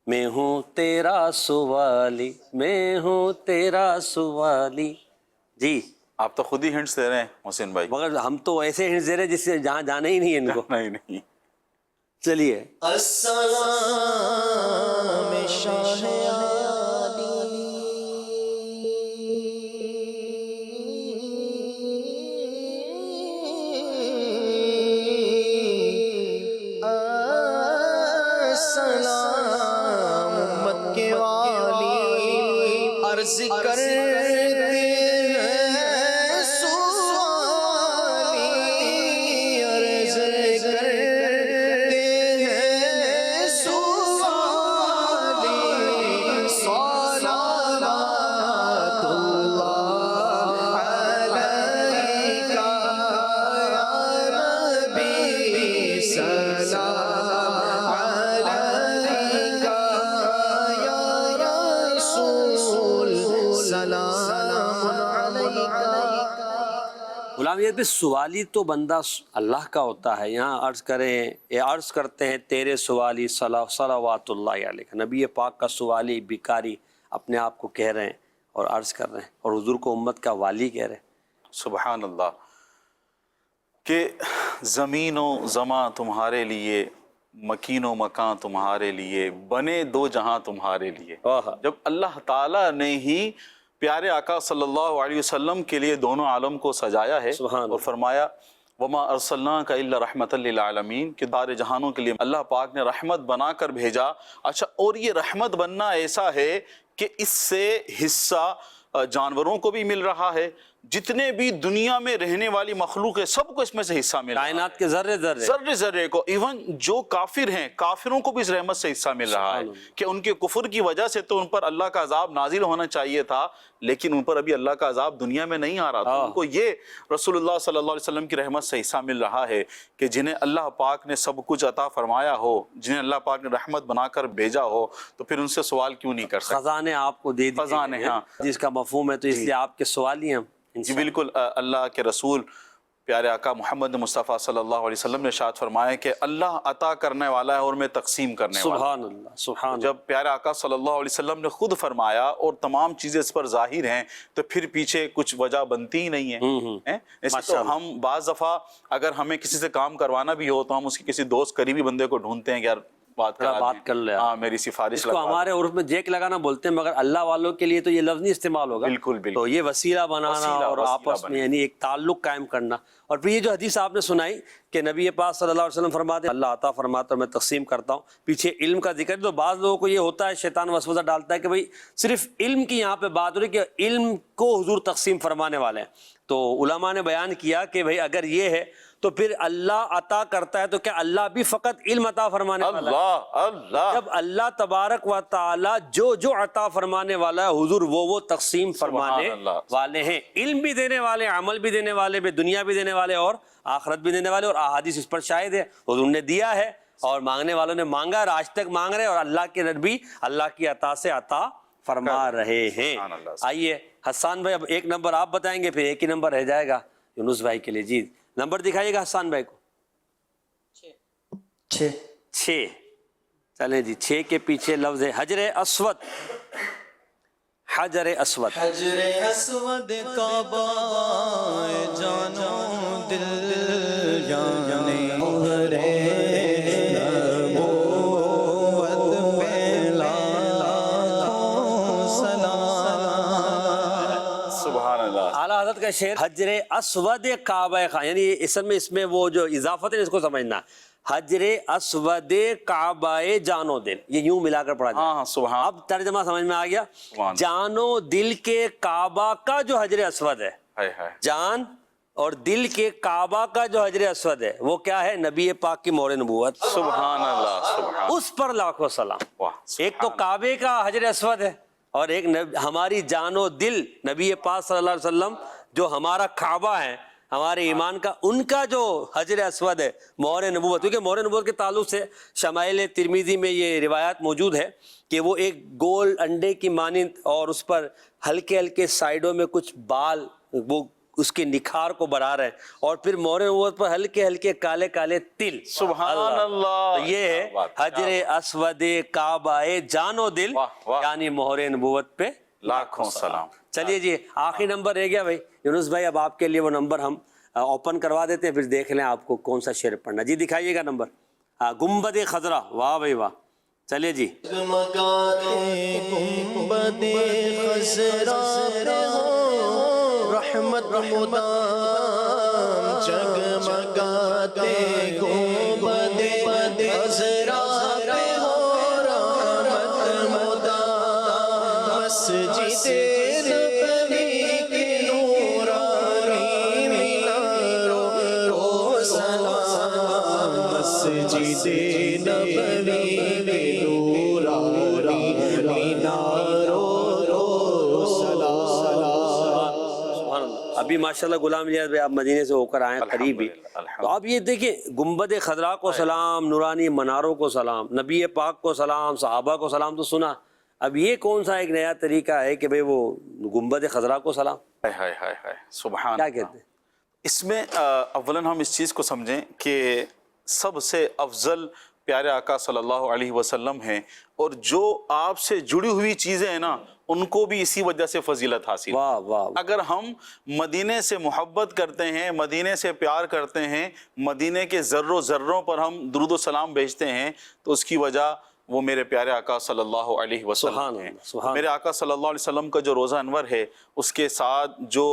[SPEAKER 2] میں ہوں تیرا سوالی، میں ہوں تیرا سوالی. جی
[SPEAKER 5] آپ تو خود ہی ہنٹس دے رہے ہیں محسن بھائی.
[SPEAKER 2] مگر ہم تو ایسے ہنٹس دے رہے ہیں جس سے جہاں جانا ہی نہیں ہے ان کو.
[SPEAKER 5] نہیں.
[SPEAKER 2] چلیے.
[SPEAKER 3] السلام شاہ عرض کرتے ہیں سوالی، عرض کرتے ہیں سوالی، صلوات اللہ علیک یا نبی، سلام علیک یا رسول، سلام
[SPEAKER 2] غلام یہ سوالی تو بندہ اللہ کا ہوتا ہے. یہاں عرض کرتے ہیں تیرے سوالی صلوات اللہ علیہ. نبی پاک کا سوالی بھکاری اپنے آپ کو کہہ رہے ہیں اور عرض کر رہے ہیں، اور حضور کو امت کا والی کہہ رہے ہیں.
[SPEAKER 5] سبحان اللہ. کہ زمین و زماں تمہارے لیے، مکین و مکان تمہارے لیے، بنے دو جہاں تمہارے لیے. جب اللہ تعالیٰ نے ہی پیارے آقا صلی اللہ علیہ وسلم کے لیے دونوں عالم کو سجایا ہے اور فرمایا وما ارسلناک الا رحمۃ للعالمین، کہ سارے جہانوں کے لیے اللہ پاک نے رحمت بنا کر بھیجا. اچھا، اور یہ رحمت بننا ایسا ہے کہ اس سے حصہ جانوروں کو بھی مل رہا ہے، جتنے بھی دنیا میں رہنے والی مخلوق ہے سب کو اس میں سے حصہ مل رہا ہے،
[SPEAKER 2] کائنات کے ذرے
[SPEAKER 5] ذرے کو. ایون جو کافر ہیں، کافروں کو بھی اس رحمت سے حصہ مل رہا ہے کہ ان کے کفر کی وجہ سے تو ان پر اللہ کا عذاب نازل ہونا چاہیے تھا، لیکن ان پر ابھی اللہ کا عذاب دنیا میں نہیں آ رہا تھا. ان کو یہ رسول اللہ صلی اللہ علیہ وسلم کی رحمت سے حصہ مل رہا ہے کہ جنہیں اللہ پاک نے سب کچھ عطا فرمایا ہو، جنہیں اللہ پاک نے رحمت بنا کر بھیجا ہو، تو پھر ان سے سوال کیوں نہیں کر سکتے؟
[SPEAKER 2] خزانے آپ کو دے دیے،
[SPEAKER 5] خزانے، ہاں،
[SPEAKER 2] جس کا مفہوم ہے، تو اس لیے آپ کے سوال ہی ہم.
[SPEAKER 5] جی بالکل. اللہ کے رسول پیارے آقا محمد مصطفیٰ صلی اللہ علیہ وسلم نے ارشاد فرمایا کہ اللہ عطا کرنے والا ہے اور میں تقسیم کرنے والا.
[SPEAKER 2] سبحان اللہ، سبحان اللہ.
[SPEAKER 5] جب پیارے آقا صلی اللہ علیہ وسلم نے خود فرمایا اور تمام چیزیں اس پر ظاہر ہیں، تو پھر پیچھے کچھ وجہ بنتی ہی نہیں ہے. ایسے تو ہم بعض دفعہ اگر ہمیں کسی سے کام کروانا بھی ہو تو ہم اس کی کسی دوست قریبی بندے کو ڈھونڈتے ہیں کہ یار بات کر لے، ہاں میری سفارش.
[SPEAKER 2] اس کو ہمارے عرف میں جیک لگانا بولتے ہیں، مگر اللہ والوں کے لیے تو یہ لفظ نہیں استعمال ہوگا.
[SPEAKER 5] بالکل بالکل.
[SPEAKER 2] تو یہ وسیلہ بنانا اور آپس میں یعنی ایک تعلق قائم کرنا. اور پھر یہ جو حدیث آپ نے سنائی کہ نبی پاک صلی اللہ علیہ وسلم فرماتے ہیں اللہ عطا فرماتا ہے میں تقسیم کرتا ہوں. پیچھے علم کا ذکر، تو بعض لوگوں کو یہ ہوتا ہے، شیطان وسوسہ ڈالتا ہے کہ بھئی صرف علم کی یہاں پہ بات ہو رہی کہ علم کو حضور تقسیم فرمانے والے ہیں. تو علماء نے بیان کیا کہ بھئی اگر یہ ہے تو پھر اللہ عطا کرتا ہے تو کیا اللہ بھی فقط علم عطا فرمانے والا ہے؟
[SPEAKER 5] اللہ
[SPEAKER 2] جب اللہ تبارک و تعالی جو عطا فرمانے والا ہے حضور وہ تقسیم فرمانے والے ہیں. علم بھی دینے والے، عمل بھی دینے والے، دنیا بھی دینے والے اور آخرت بھی دینے والے. اور احادیث اس پر شاہد ہے، حضور نے دیا ہے اور مانگنے والوں نے مانگا اور آج تک مانگ رہے، اور اللہ کے نبی اللہ کی عطا سے عطا فرما رہے ہیں. آئیے حسان بھائی اب ایک نمبر آپ بتائیں گے، پھر ایک ہی نمبر رہ جائے گا یونس بھائی کے لیے. جی نمبر دکھائیے گا حسان بھائی کو. 6. چلیں جی، 6 کے پیچھے لفظ ہے حجر اسود. حجر اسود،
[SPEAKER 3] حجر اسود کعبہ جانو دل جانے مہرے نبوت پہ لاکھوں سلام.
[SPEAKER 5] سبحان اللہ.
[SPEAKER 2] اعلیٰ حضرت کا شعر حجر اسود کعبہ خاں، یعنی اس میں وہ جو اضافت ہے اس کو سمجھنا. حجر اسود کعبہ جانو دل، یہ یوں ملا کر پڑھا جائے.
[SPEAKER 5] ہاں سبحان.
[SPEAKER 2] اب ترجمہ سمجھ میں آ گیا. جانو دل کے کعبہ کا جو حجر اسود ہے، جان اور دل کے کعبہ کا جو حجر اسود ہے وہ کیا ہے؟ نبی پاک کی مہر نبوت.
[SPEAKER 5] سبحان اللہ. سبحان.
[SPEAKER 2] اس پر لاکھوں سلام. ایک تو کعبے کا حجر اسود ہے اور ایک ہماری جان و دل نبی پاک صلی اللہ علیہ وسلم جو ہمارا کعبہ ہے، ہمارے ایمان کا، ان کا جو حجر اسود ہے مہر نبوت. کیونکہ مہر نبوت کے تعلق سے شمائل ترمذی میں یہ روایت موجود ہے کہ وہ ایک گول انڈے کی مانند اور اس پر ہلکے ہلکے سائیڈوں میں کچھ بال وہ اس کے نکھار کو بڑھا رہے ہیں، اور پھر مہر نبوت پر ہلکے ہلکے کالے کالے تل.
[SPEAKER 5] سبحان اللہ.
[SPEAKER 2] تو یہ ہے حجر اسود کعبہ جان و دل، یعنی مہر نبوت پہ
[SPEAKER 5] لاکھوں سلام.
[SPEAKER 2] چلیے جی آخری نمبر رہ گیا بھائی یونس بھائی. اب آپ کے لیے وہ نمبر ہم اوپن کروا دیتے ہیں، پھر دیکھ لیں آپ کو کون سا شعر پڑھنا. جی دکھائیے گا نمبر. گنبد خضرا. واہ بھائی واہ. چلیے جی.
[SPEAKER 3] جگمگاتے گنبد خضرا پہ ہو رحمت مدام، جگمگاتے گنبد خضرا پہ ہو رحمت مدام، مسجد نبوی کے نورانی میناروں رو سلام، مسجد نبوی کے نورانی میناروں رو سلام.
[SPEAKER 2] ابھی ماشاءاللہ غلام الیاس بھائی آپ مدینے سے ہو کر آئے ہیں قریب ہی، تو آپ یہ دیکھیں گنبد خضرا کو سلام، نورانی مناروں کو سلام، نبی پاک کو سلام، صحابہ کو سلام تو سنا. اب یہ کون سا ایک نیا طریقہ ہے کہ بھئی وہ گنبد خضرا کو سلام؟
[SPEAKER 5] سبحان.
[SPEAKER 2] کیا کہتے ہیں؟
[SPEAKER 5] اس میں اولاً ہم اس چیز کو سمجھیں کہ سب سے افضل پیارے آقا صلی اللہ علیہ وسلم ہیں، اور جو آپ سے جڑی ہوئی چیزیں ہیں نا ان کو بھی اسی وجہ سے فضیلت حاصل ہے۔
[SPEAKER 2] واہ واہ،
[SPEAKER 5] اگر ہم مدینے سے محبت کرتے ہیں، مدینے سے پیار کرتے ہیں، مدینے کے ذروں ذروں پر ہم درود و سلام بھیجتے ہیں، تو اس کی وجہ وہ میرے پیارے آقا صلی اللہ علیہ وسلم
[SPEAKER 2] سبحان
[SPEAKER 5] ہیں۔
[SPEAKER 2] اللہ، سبحان
[SPEAKER 5] میرے آقا صلی اللہ علیہ وسلم کا جو روزہ انور ہے، اس کے ساتھ جو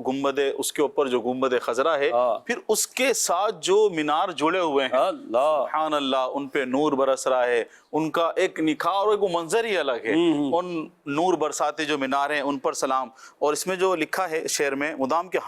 [SPEAKER 5] گنبد، اس کے اوپر جو گنبد خضرا ہے، پھر اس کے ساتھ جو مینار جڑے ہوئے ہیں،
[SPEAKER 2] اللہ،
[SPEAKER 5] سبحان اللہ، ان پہ نور برس رہا ہے، ان کا ایک نکھار اور ایک منظر ہی الگ ہے۔ ان نور برساتے جو مینار ہیں ان پر سلام، اور اس میں جو لکھا ہے شعر میں مدام کہ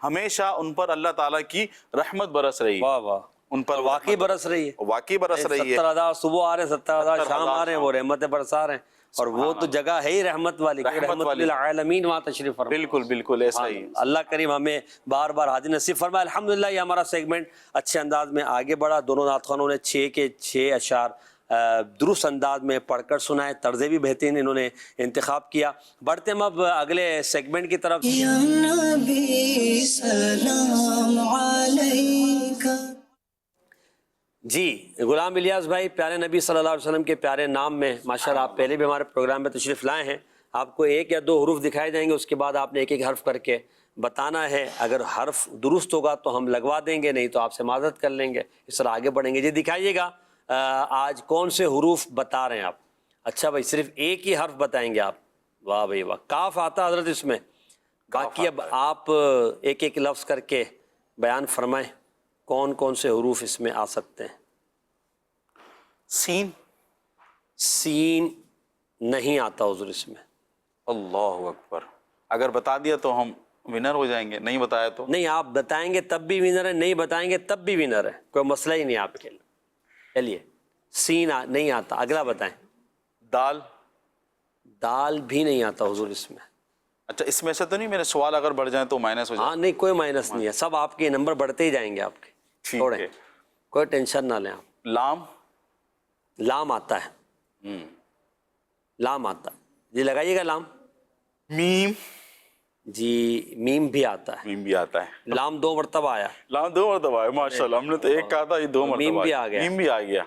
[SPEAKER 5] ہمیشہ ان پر اللہ تعالیٰ کی رحمت برس رہی ہے،
[SPEAKER 2] واہ واہ،
[SPEAKER 5] ان پر
[SPEAKER 2] واقعی برس رہی ہے،
[SPEAKER 5] واقعی برس رہی ہے۔
[SPEAKER 2] 70,000 صبح آ رہے ہیں، 70,000 شام آ رہے ہیں، وہ رحمتیں برسا رہے ہیں، اور وہ تو جگہ ہے ہی رحمت والی، رحمت للعالمین وہاں تشریف فرما۔
[SPEAKER 5] بالکل بالکل ایسا ہی ہے۔
[SPEAKER 2] اللہ کریم ہمیں بار بار حاضر نصیب فرمائے۔ الحمدللہ یہ ہمارا سیگمنٹ اچھے انداز میں آگے بڑھا، دونوں نعت خوانوں نے 6 کے 6 اشعار درست انداز میں پڑھ کر سنائے، طرزیں بھی بہترین انہوں نے انتخاب کیا۔ بڑھتے ہم اب اگلے سیگمنٹ کی طرف۔
[SPEAKER 1] یا نبی سلام علیکہ۔
[SPEAKER 2] جی غلام الیاس بھائی، پیارے نبی صلی اللہ علیہ وسلم کے پیارے نام میں ماشاءاللہ آپ پہلے بھی ہمارے پروگرام میں تشریف لائے ہیں، آپ کو 1 یا 2 حروف دکھائے جائیں گے، اس کے بعد آپ نے ایک ایک حرف کر کے بتانا ہے، اگر حرف درست ہوگا تو ہم لگوا دیں گے، نہیں تو آپ سے معذرت کر لیں گے، اس طرح آگے بڑھیں گے۔ جی دکھائیے گا آج کون سے حروف بتا رہے ہیں آپ؟ اچھا بھائی صرف ایک ہی حرف بتائیں گے آپ؟ واہ بھائی واہ، کاف آتا حضرت اس میں، باقی اب آپ ایک ایک لفظ کر کے بیان فرمائیں کون کون سے حروف اس میں آ سکتے ہیں۔
[SPEAKER 5] سین؟
[SPEAKER 2] سین نہیں آتا حضور اس میں۔
[SPEAKER 5] اللہ اکبر، اگر بتا دیا تو ہم ونر ہو جائیں گے، نہیں بتایا تو؟
[SPEAKER 2] نہیں، آپ بتائیں گے تب بھی ونر ہے، نہیں بتائیں گے تب بھی ونر ہے، کوئی مسئلہ ہی نہیں آپ کے لیے۔ چلیے سین نہیں آتا، اگلا بتائیں۔
[SPEAKER 5] دال؟
[SPEAKER 2] دال بھی نہیں آتا حضور اس میں۔
[SPEAKER 5] اچھا اس میں سے تو نہیں میرے سوال اگر بڑھ جائیں تو مائنس ہو جائے؟
[SPEAKER 2] ہاں نہیں، کوئی مائنس نہیں ہے، سب آپ کے نمبر بڑھتے ہی جائیں گے آپ کے،
[SPEAKER 5] ٹھیک
[SPEAKER 2] چھوڑیں،
[SPEAKER 5] ہے۔
[SPEAKER 2] کوئی ٹینشن نہ لیں آپ۔
[SPEAKER 5] لام؟
[SPEAKER 2] لام آتا ہے، لام آتا ہے، جی لگائیے گا لام۔
[SPEAKER 5] میم؟
[SPEAKER 2] جی میم بھی آتا ہے،
[SPEAKER 5] میم بھی آتا ہے۔
[SPEAKER 2] لام 2 مرتبہ آیا،
[SPEAKER 5] لام 2 مرتبہ ہے، ماشاءاللہ، ہم نے تو ایک کہا تھا، یہ 2 مرتبہ
[SPEAKER 2] میم بھی آ گیا۔
[SPEAKER 5] میم بھی آ گیا۔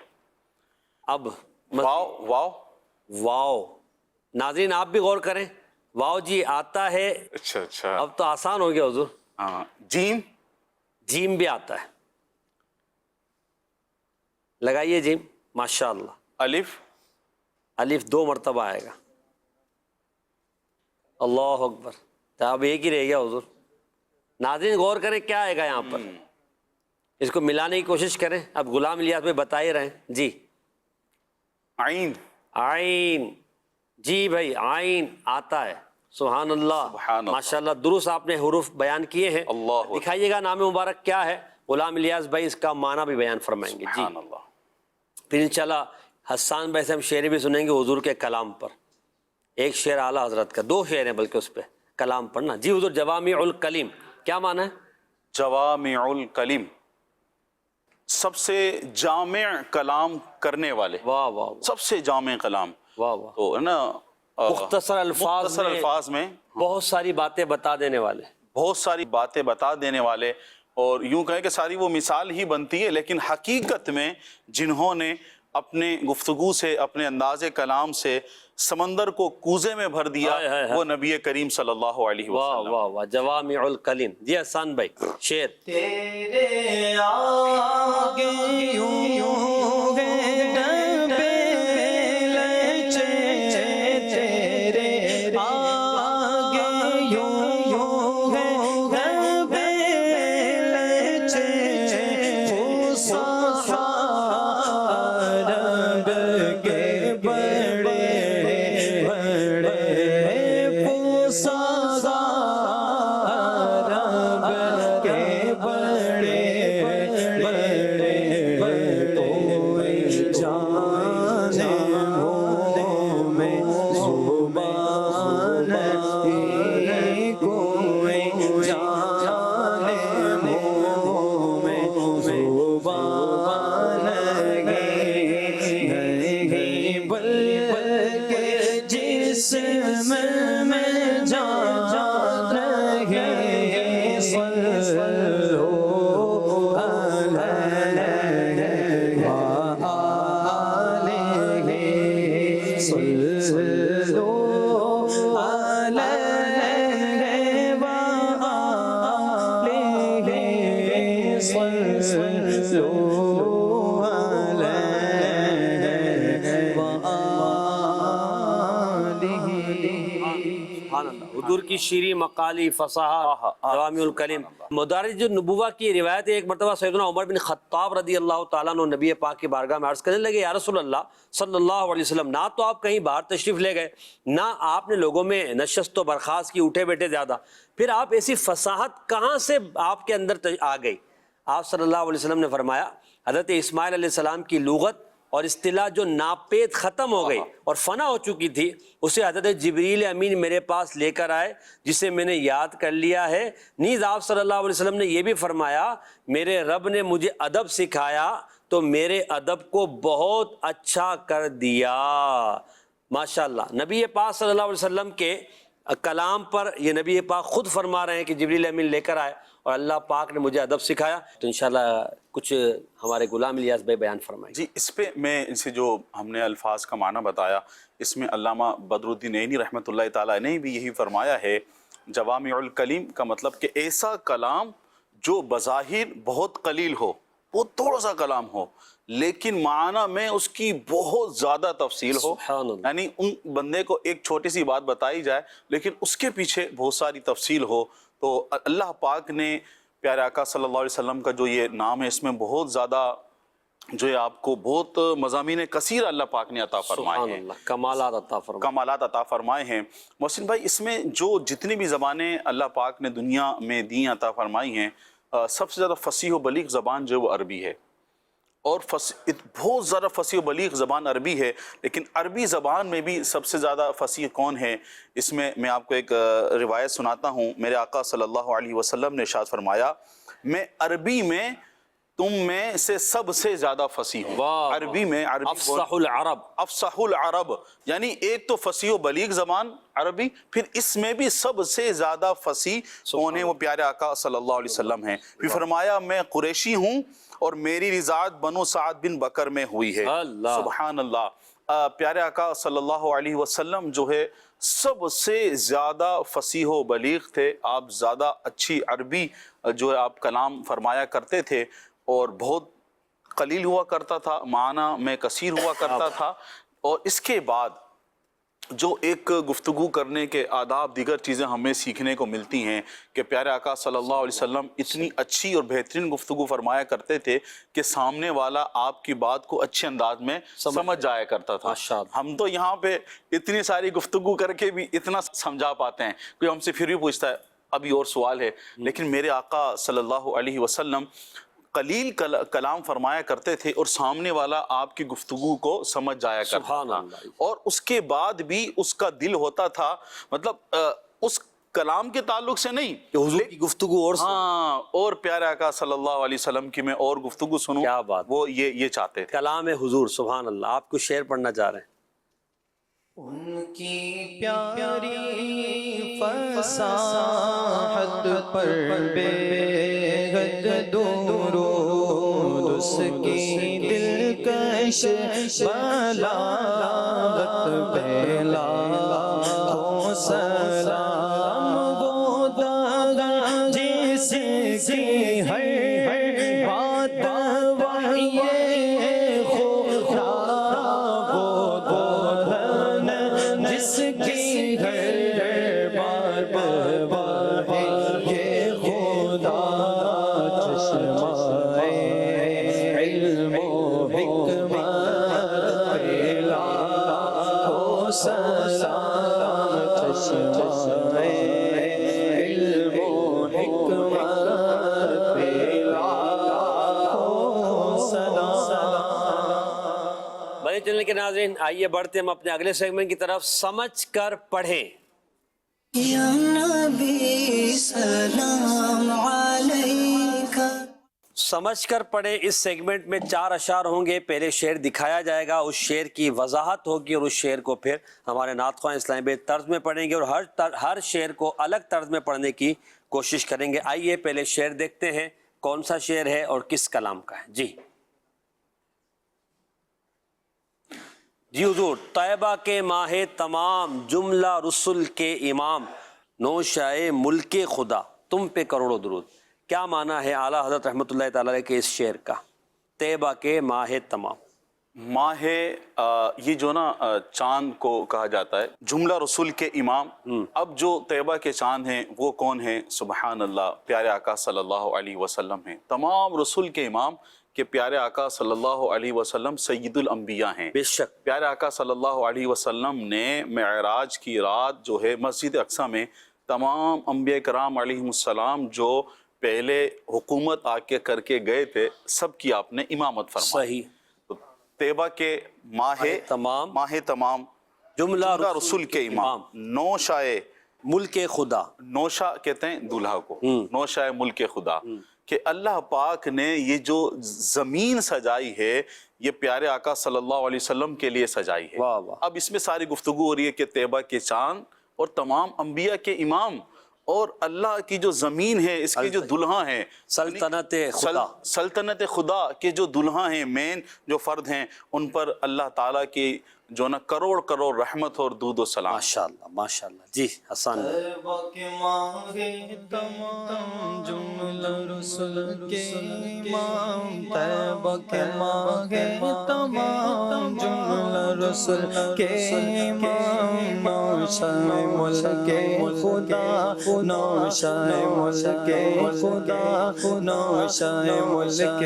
[SPEAKER 2] اب
[SPEAKER 5] واو؟ واو؟
[SPEAKER 2] واو، ناظرین آپ بھی غور کریں، واو جی آتا ہے،
[SPEAKER 5] اچھا اچھا،
[SPEAKER 2] اب تو آسان ہو گیا حضور۔
[SPEAKER 5] ہاں۔ جیم؟
[SPEAKER 2] جیم بھی آتا ہے، لگائیے جیم، ماشاءاللہ۔
[SPEAKER 5] الف؟
[SPEAKER 2] الف 2 مرتبہ آئے گا، اللہ اکبر، تو اب ایک ہی رہ گیا حضور۔ ناظرین غور کریں کیا آئے گا یہاں پر، اس کو ملانے کی کوشش کریں، اب غلام الیاس میں بتا ہی رہے ہیں۔ جی
[SPEAKER 5] عین؟
[SPEAKER 2] عین، جی بھائی عین آتا ہے، سبحان اللہ،
[SPEAKER 5] سبحان اللہ،
[SPEAKER 2] ماشاءاللہ، درست آپ نے حروف بیان کیے ہیں۔
[SPEAKER 5] اللہ
[SPEAKER 2] دکھائیے گا نام مبارک کیا ہے، غلام الیاس بھائی اس کا معنی بھی بیان فرمائیں گے۔ جی
[SPEAKER 5] سبحان اللہ۔
[SPEAKER 2] پھر انشاءاللہ حسان بھائی سے ہم شعر بھی سنیں گے حضور کے کلام پر، ایک شعر اعلیٰ حضرت کا، 2 شعر ہیں بلکہ اس پہ کلام پڑھنا۔ جی حضور، جوامع الکلیم کیا معنی ہے؟
[SPEAKER 5] جوامع الکلم، سب سے جامع کلام کرنے والے،
[SPEAKER 2] واہ واہ
[SPEAKER 5] سب سے جامع کلام،
[SPEAKER 2] واہ واہ،
[SPEAKER 5] تو ہے نا
[SPEAKER 2] مختصر
[SPEAKER 5] الفاظ میں
[SPEAKER 2] بہت ساری باتیں بتا دینے والے،
[SPEAKER 5] بہت ساری باتیں بتا دینے والے، اور یوں کہیں کہ ساری وہ مثال ہی بنتی ہے، لیکن حقیقت میں جنہوں نے اپنے گفتگو سے، اپنے انداز کلام سے سمندر کو کوزے میں بھر دیا، وہ نبی کریم صلی اللہ علیہ
[SPEAKER 2] واہ
[SPEAKER 5] وسلم۔
[SPEAKER 2] واہ واہ، جوامع الکلیم۔ جی حسان بھائی شعر۔
[SPEAKER 3] تیرے آگے یوں ہے ڈبے لچے، تیرے آگے یوں ہے ڈبے لچے، وہ صحابہ کے بڑے بڑے، وہ صحابہ کے بڑے بڑے، تو
[SPEAKER 2] سبحان اللہ، حضور کی شیریں مقالی فصاحت جوامع الکلم۔ مدارج النبوہ کی روایت ہے، ایک مرتبہ سیدنا عمر بن خطاب رضی اللہ تعالیٰ عنہ نبی پاک کی بارگاہ میں عرض کرنے لگے، یا رسول اللہ صلی اللہ علیہ وسلم، نہ تو آپ کہیں باہر تشریف لے گئے، نہ آپ نے لوگوں میں نشست و برخاست کی، اٹھے بیٹھے زیادہ، پھر آپ ایسی فصاحت کہاں سے آپ کے اندر آ گئی؟ آپ صلی اللہ علیہ وسلم نے فرمایا، حضرت اسماعیل علیہ السلام کی لغت اور اصطلاح جو ناپید ختم ہو گئی اور فنا ہو چکی تھی، اسے حضرت جبریل امین میرے پاس لے کر آئے، جسے میں نے یاد کر لیا ہے۔ نیز آپ صلی اللہ علیہ وسلم نے یہ بھی فرمایا، میرے رب نے مجھے ادب سکھایا تو میرے ادب کو بہت اچھا کر دیا۔ ماشاءاللہ، نبی پاک صلی اللہ علیہ وسلم کے کلام پر یہ نبی پاک خود فرما رہے ہیں کہ جبریل امین لے کر آئے اور اللہ پاک نے مجھے ادب سکھایا۔ تو انشاءاللہ کچھ ہمارے غلام الیاس بھائی بیان فرمائیں۔
[SPEAKER 5] جی، اس پہ میں ان سے جو ہم نے الفاظ کا معنی بتایا، اس میں علامہ بدر الدین عینی رحمۃ اللہ تعالیٰ نے بھی یہی فرمایا ہے، جوامع الکلم کا مطلب کہ ایسا کلام جو بظاہر بہت قلیل ہو، بہت تھوڑا سا کلام ہو، لیکن معنی میں اس کی بہت زیادہ تفصیل ہو۔
[SPEAKER 2] سبحان اللہ۔
[SPEAKER 5] یعنی ان بندے کو ایک چھوٹی سی بات بتائی جائے لیکن اس کے پیچھے بہت ساری تفصیل ہو۔ تو اللہ پاک نے پیارے آقا صلی اللہ علیہ وسلم کا جو یہ نام ہے، اس میں بہت زیادہ جو ہے آپ کو بہت مضامین کثیر اللہ پاک نے عطا فرمائے
[SPEAKER 2] سبحان
[SPEAKER 5] ہیں،
[SPEAKER 2] اللہ، کمالات عطا فرمائے،
[SPEAKER 5] کمالات عطا فرمائے ہیں۔ محسن بھائی، اس میں جو جتنی بھی زبانیں اللہ پاک نے دنیا میں دی عطا فرمائی ہیں، سب سے زیادہ فصیح و بلیغ زبان جو ہے وہ عربی ہے، اور بہت زیادہ فصیح و بلیغ زبان عربی ہے۔ لیکن عربی زبان میں بھی سب سے زیادہ فصیح کون ہے؟ اس میں میں آپ کو ایک روایت سناتا ہوں۔ میرے آقا صلی اللہ علیہ وسلم نے ارشاد فرمایا، میں عربی میں تم میں سے سب سے زیادہ فصیح ہوں۔ عربی میں
[SPEAKER 2] افصح العرب،
[SPEAKER 5] افصح العرب، یعنی ایک تو فصیح و بلیغ زبان عربی، پھر اس میں بھی سب سے زیادہ فصیح کون ہے؟ وہ پیارے آقا صلی اللہ علیہ وسلم ہیں۔ پھر فرمایا، میں قریشی ہوں اور میری رضاعت بنو سعد بن بکر میں ہوئی ہے۔ سبحان اللہ۔ پیارے آقا صلی اللہ علیہ وسلم جو ہے سب سے زیادہ فصیح و بلیغ تھے۔ آپ زیادہ اچھی عربی جو ہے آپ کلام فرمایا کرتے تھے، اور بہت قلیل ہوا کرتا تھا، معنی میں کثیر ہوا کرتا تھا۔ اور اس کے بعد جو ایک گفتگو کرنے کے آداب، دیگر چیزیں ہمیں سیکھنے کو ملتی ہیں کہ پیارے آقا صلی اللہ علیہ وسلم اتنی اچھی اور بہترین گفتگو فرمایا کرتے تھے کہ سامنے والا آپ کی بات کو اچھے انداز میں سمجھ جایا کرتا تھا۔ ہم تو یہاں پہ اتنی ساری گفتگو کر کے بھی اتنا سمجھا پاتے ہیں، کوئی ہم سے پھر بھی پوچھتا ہے ابھی اور سوال ہے، لیکن میرے آقا صلی اللہ علیہ وسلم قلیل کلام فرمایا کرتے تھے اور سامنے والا آپ کی گفتگو کو سمجھ جایا کرتا تھا، اور اس کے بعد بھی اس کا دل ہوتا تھا، مطلب اس کلام کے تعلق سے نہیں
[SPEAKER 2] کہ حضور کی گفتگو اور
[SPEAKER 5] ہاں، اور پیارے آقا صلی اللہ علیہ وسلم کی میں اور گفتگو سنوں،
[SPEAKER 2] کیا بات،
[SPEAKER 5] وہ یہ چاہتے تھے۔
[SPEAKER 2] کلام حضور، سبحان اللہ۔ آپ کو شعر پڑھنا چاہ رہے ہیں؟
[SPEAKER 3] ان کی پیاری فصاحت پر بے حد درود، اس کی دلکش بلاغت پہ لاکھوں سلام، وہ داغ جس کی ہر بات وحی خدا، وہ دولن جس کی ہر بات وحی خدا، چشمہ علم و حکمت پہ لاکھوں سلام، چشمہ علم و حکمت پہ لاکھوں سلام۔
[SPEAKER 2] بڑے چینل کے ناظرین، آئیے بڑھتے ہم اپنے اگلے سیگمنٹ کی طرف۔ سمجھ کر پڑھیں۔
[SPEAKER 1] یا نبی سلام علیکہ۔
[SPEAKER 2] سمجھ کر پڑھیں اس سیگمنٹ میں 4 اشعار ہوں گے۔ پہلے شعر دکھایا جائے گا، اس شعر کی وضاحت ہوگی، اور اس شعر کو پھر ہمارے نعت خواہ اسلامی بھائی طرز میں پڑھیں گے، اور ہر شعر کو الگ طرز میں پڑھنے کی کوشش کریں گے۔ آئیے پہلے شعر دیکھتے ہیں، کون سا شعر ہے اور کس کلام کا ہے۔ جی حضور۔ طیبہ کے ماہ تمام، جملہ رسل کے امام، نوشائے ملک خدا، تم پہ کروڑوں درود۔ کیا معنی ہے اعلیٰ حضرت رحمۃ اللہ تعالی کے اس شعر کا؟ طیبہ کے ماہ تمام۔
[SPEAKER 5] ماہ یہ جو نا چاند کو کہا جاتا ہے جملہ رسول کے امام. اب جو طیبہ کے چاند ہیں وہ کون ہیں؟ سبحان اللہ، پیارے آقا صلی اللہ علیہ وسلم ہیں. تمام رسول کے امام کہ پیارے آقا صلی اللہ علیہ وسلم سید الانبیاء ہیں.
[SPEAKER 2] بے شک
[SPEAKER 5] پیارے آقا صلی اللہ علیہ وسلم نے معراج کی رات جو ہے مسجد اقصی میں تمام انبیاء کرام علیہ السلام جو پہلے حکومت آ کے کر کے گئے تھے سب کی آپ نے امامت فرمائی.
[SPEAKER 2] صحیح.
[SPEAKER 5] طیبہ کے ماہ تمام
[SPEAKER 2] جملہ
[SPEAKER 5] رسول کے امام نوشہ
[SPEAKER 2] ملک خدا.
[SPEAKER 5] نوشہ کہتے ہیں دولہا کو، نوشہ ملک خدا، کہ اللہ پاک نے یہ جو زمین سجائی ہے یہ پیارے آقا صلی اللہ علیہ وسلم کے لیے سجائی ہے.
[SPEAKER 2] واہ واہ.
[SPEAKER 5] اب اس میں ساری گفتگو ہو رہی ہے کہ طیبہ کے چاند اور تمام انبیاء کے امام اور اللہ کی جو زمین ہے اس کے جو دلہا ہیں
[SPEAKER 2] سلطنت خدا،
[SPEAKER 5] سلطنت خدا کے جو دلہا ہیں، مین جو فرد ہیں، ان پر اللہ تعالیٰ کی جو نا کروڑ کروڑ رحمت اور درود و سلام.
[SPEAKER 2] ماشاءاللہ ماشاءاللہ. جی حسان
[SPEAKER 3] تمام جملہ رسول کے امام، طیبہ کے ماہ تمام جملہ رسول کے امام، نوشہ ملک خدا، نوشہ ملک خدا، نوشہ ملک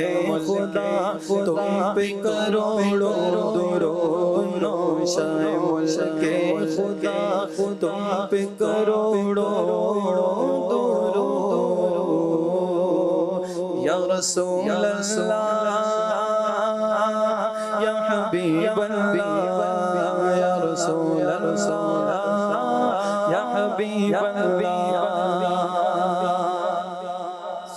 [SPEAKER 3] خدا، تم پہ کروڑوں درود، نوشہ ملک خدا، تم پہ کروڑوں درود. یا رسول اللہ، یا حبیب اللہ، یا رسول اللہ، یا حبیب اللہ.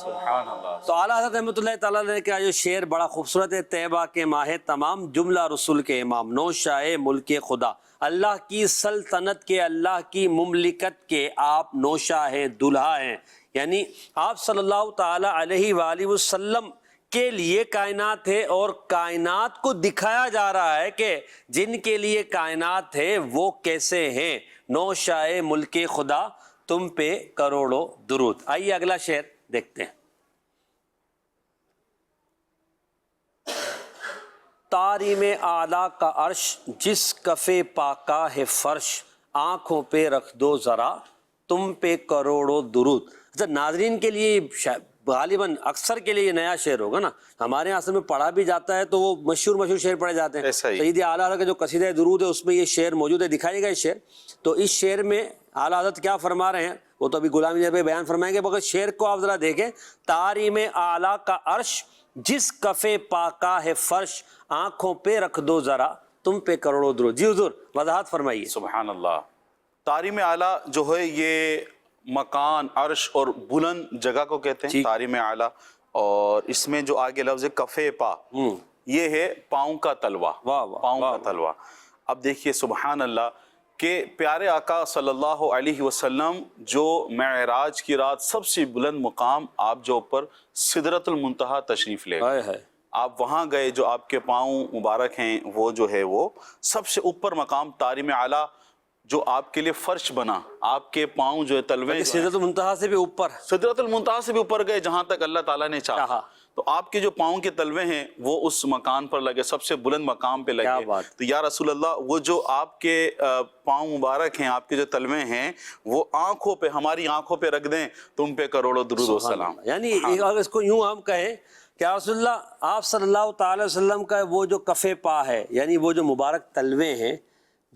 [SPEAKER 5] سبحان اللہ.
[SPEAKER 2] تو اعلیٰ حضرت رحمۃ اللہ تعالیٰ نے کا جو شعر بڑا خوبصورت ہے. طیبہ کے ماہ تمام جملہ رسول کے امام، نوشہ ملک خدا، اللہ کی سلطنت کے، اللہ کی مملکت کے آپ نوشہ ہیں، دلہا ہیں. یعنی آپ صلی اللہ تعالیٰ علیہ وآلہ وسلم کے لیے کائنات ہے اور کائنات کو دکھایا جا رہا ہے کہ جن کے لیے کائنات ہے وہ کیسے ہیں. نوشہ ملک خدا، تم پہ کروڑوں درود. آئیے اگلا شعر دیکھتے ہیں. تاریم اعلیٰ کا عرش، جس کف پاکا ہے فرش، آنکھوں پہ رکھ دو ذرا، تم پہ کروڑوں درود. اچھا ناظرین کے لیے غالباً اکثر کے لیے یہ نیا شعر ہوگا نا، ہمارے یہاں اصل میں پڑھا بھی جاتا ہے تو وہ مشہور شعر پڑھے جاتے ہیں. سید اعلیٰ حضرت کا جو قصیدہ درود ہے اس میں یہ شعر موجود ہے، دکھائیے گا یہ شعر. تو اس شعر میں اعلیٰ حضرت کیا فرما رہے ہیں وہ تو ابھی غلامی جب بیان فرمائیں گے، مگر شعر کو آپ ذرا دیکھیں. تاریم اعلیٰ کا عرش، جس کف پاکا ہے فرش، آنکھوں پہ رکھ دو ذرا، تم پہ کروڑوں درود. جی حضور وضاحت فرمائیے.
[SPEAKER 5] سبحان اللہ. تاریم اعلیٰ جو ہے یہ مکان، عرش اور بلند جگہ کو کہتے ہیں تاریم اعلیٰ. اور اس میں جو آگے لفظ ہے کف پا، یہ ہے پاؤں کا تلوا، پاؤں کا تلوا. اب دیکھیے سبحان اللہ کہ پیارے آقا صلی اللہ علیہ وسلم جو معراج کی رات سب سے بلند مقام آپ جو اوپر سدرۃ المنتہا تشریف لے گئے، آپ وہاں گئے، جو آپ کے پاؤں مبارک ہیں وہ جو ہے وہ سب سے اوپر مقام تاریم اعلیٰ جو آپ کے لیے فرش بنا، آپ کے پاؤں جو ہے تلوے
[SPEAKER 2] سدرۃ المنتہا سے بھی اوپر،
[SPEAKER 5] سدرۃ المنتہا سے بھی اوپر گئے جہاں تک اللہ تعالیٰ نے چاہا. تو آپ کے جو پاؤں کے تلوے ہیں وہ اس مکان پر لگے، سب سے بلند مقام پہ لگے. تو یا رسول اللہ وہ جو آپ کے پاؤں مبارک ہیں، آپ کے جو تلوے ہیں وہ آنکھوں پہ، ہماری آنکھوں پہ رکھ دیں، تم پہ کروڑوں درود و سلام.
[SPEAKER 2] یعنی اگر اس کو یوں ہم کہیں کہ رسول اللہ آپ صلی اللہ تعالی وسلم کا وہ جو کف پا ہے، یعنی وہ جو مبارک تلوے ہیں،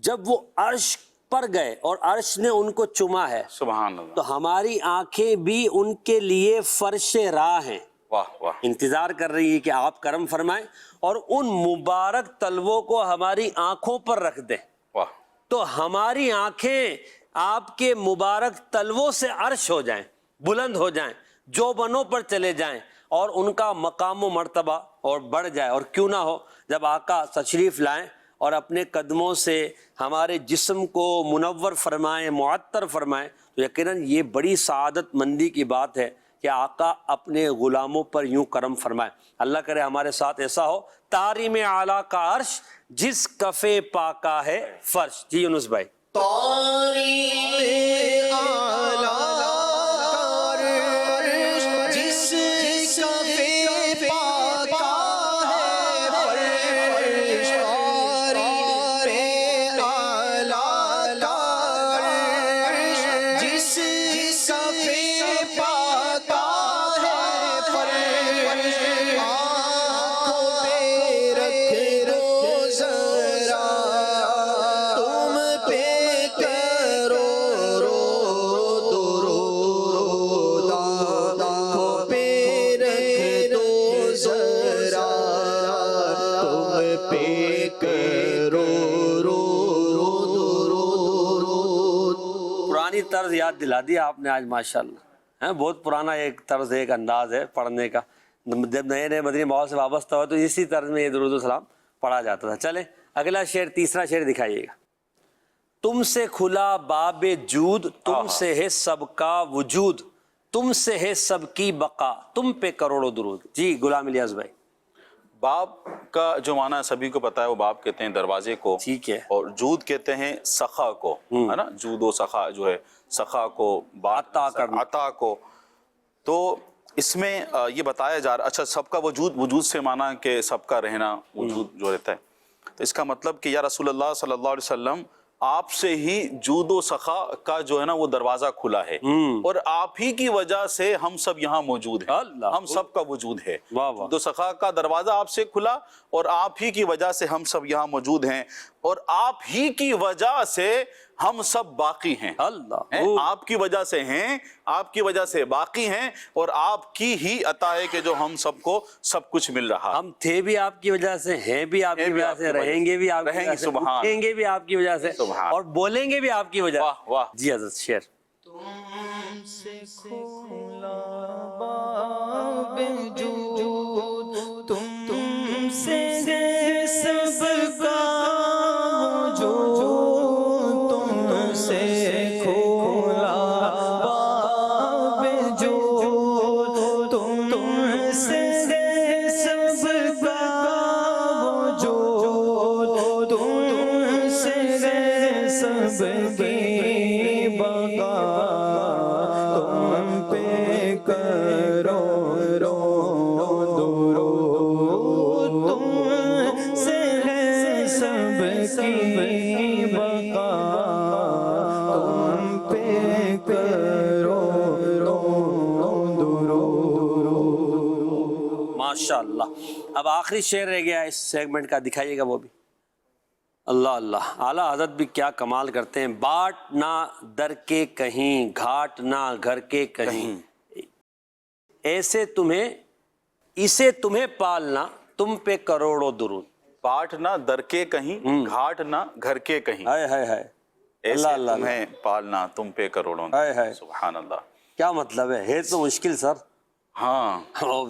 [SPEAKER 2] جب وہ عرش پر گئے اور عرش نے ان کو چما ہے،
[SPEAKER 5] سبحان اللہ،
[SPEAKER 2] تو ہماری آنکھیں بھی ان کے لیے فرش راہ ہیں،
[SPEAKER 5] واہ واہ،
[SPEAKER 2] انتظار کر رہی ہے کہ آپ کرم فرمائیں اور ان مبارک تلووں کو ہماری آنکھوں پر رکھ دیں.
[SPEAKER 5] واہ.
[SPEAKER 2] تو ہماری آنکھیں آپ کے مبارک تلووں سے عرش ہو جائیں، بلند ہو جائیں، جو بنوں پر چلے جائیں اور ان کا مقام و مرتبہ اور بڑھ جائے. اور کیوں نہ ہو جب آقا تشریف لائیں اور اپنے قدموں سے ہمارے جسم کو منور فرمائیں، معطر فرمائیں، تو یقیناً یہ بڑی سعادت مندی کی بات ہے کہ آقا اپنے غلاموں پر یوں کرم فرمائے. اللہ کرے ہمارے ساتھ ایسا ہو. تاریم اعلیٰ کا عرش، جس کف پاکا ہے فرش. جی یونس بھائی.
[SPEAKER 3] تاریم اعلیٰ کا عرش، جس کف پاکا ہے فرش، پہ کرو
[SPEAKER 2] پرانی طرز یاد دلا دی آپ نے آج ماشاءاللہ، بہت پرانا ایک طرز ایک انداز ہے پڑھنے کا، جب نئے نئے مدنی ماحول سے وابستہ ہو تو اسی طرز میں یہ درود و سلام پڑھا جاتا تھا۔ چلیں اگلا شعر، تیسرا شعر دکھائیے گا۔ تم سے کھلا باب جود، تم سے ہے سب کا وجود، تم سے ہے سب کی بقا، تم پہ کروڑوں درود۔ جی غلام الیاس بھائی۔
[SPEAKER 5] باب کا جو معنی سبھی کو پتا ہے، وہ باب کہتے ہیں دروازے کو،
[SPEAKER 2] ٹھیک ہے،
[SPEAKER 5] اور جود کہتے ہیں سخا کو، ہے نا، جود و سخا جو ہے، سخا کو، عطا کو۔ تو اس میں یہ بتایا جا رہا، اچھا سب کا وجود، وجود سے معنی کہ سب کا رہنا، وجود جو رہتا ہے، تو اس کا مطلب کہ یا رسول اللہ صلی اللہ علیہ وسلم آپ سے ہی جود و سخا کا جو ہے نا وہ دروازہ کھلا ہے، اور آپ ہی کی وجہ سے ہم سب یہاں موجود ہیں، ہم سب کا وجود ہے۔ جود و سخا کا دروازہ آپ سے کھلا، اور آپ ہی کی وجہ سے ہم سب یہاں موجود ہیں، اور آپ ہی کی وجہ سے ہم سب باقی ہیں۔ آپ کی وجہ سے ہیں، آپ کی وجہ سے باقی ہیں، اور آپ کی ہی عطا ہے کہ جو ہم سب کو سب کچھ مل رہا۔
[SPEAKER 2] ہم تھے بھی آپ کی وجہ سے، ہیں بھی آپ کی وجہ سے، رہیں گے بھی آپ کی وجہ سے، اٹھیں گے بھی آپ کی وجہ سے، اور بولیں گے بھی آپ کی وجہ سے۔ جی حضرت شعر۔
[SPEAKER 3] تم سے کھلا باب جود، تم سے سب کا وجود، تم سے کھلا باب جود، تم سے سب کا وجود، تم سے سب کی بقا، تم پہ کرو درود، تم سے ہے سب کی بقا، تم پہ کرو درود۔
[SPEAKER 2] ماشاءاللہ۔ اب آخری شعر رہ گیا اس سیگمنٹ کا، دکھائیے گا وہ بھی۔ اللہ اللہ، اعلیٰ حضرت بھی کیا کمال کرتے ہیں۔ باٹ نہ در کے کہیں، گھاٹ نہ گھر کے کہیں، ایسے تمہیں اسے تمہیں پالنا، تم پہ کروڑوں درود۔
[SPEAKER 5] باٹ نہ در کے کہیں، گھاٹ نہ گھر کے کہیں،
[SPEAKER 2] ہائے ہائے ہائے،
[SPEAKER 5] ایسے تمہیں پالنا، تم پہ کروڑوں درود۔ سبحان اللہ،
[SPEAKER 2] کیا مطلب ہے تو مشکل سر۔
[SPEAKER 5] ہاں،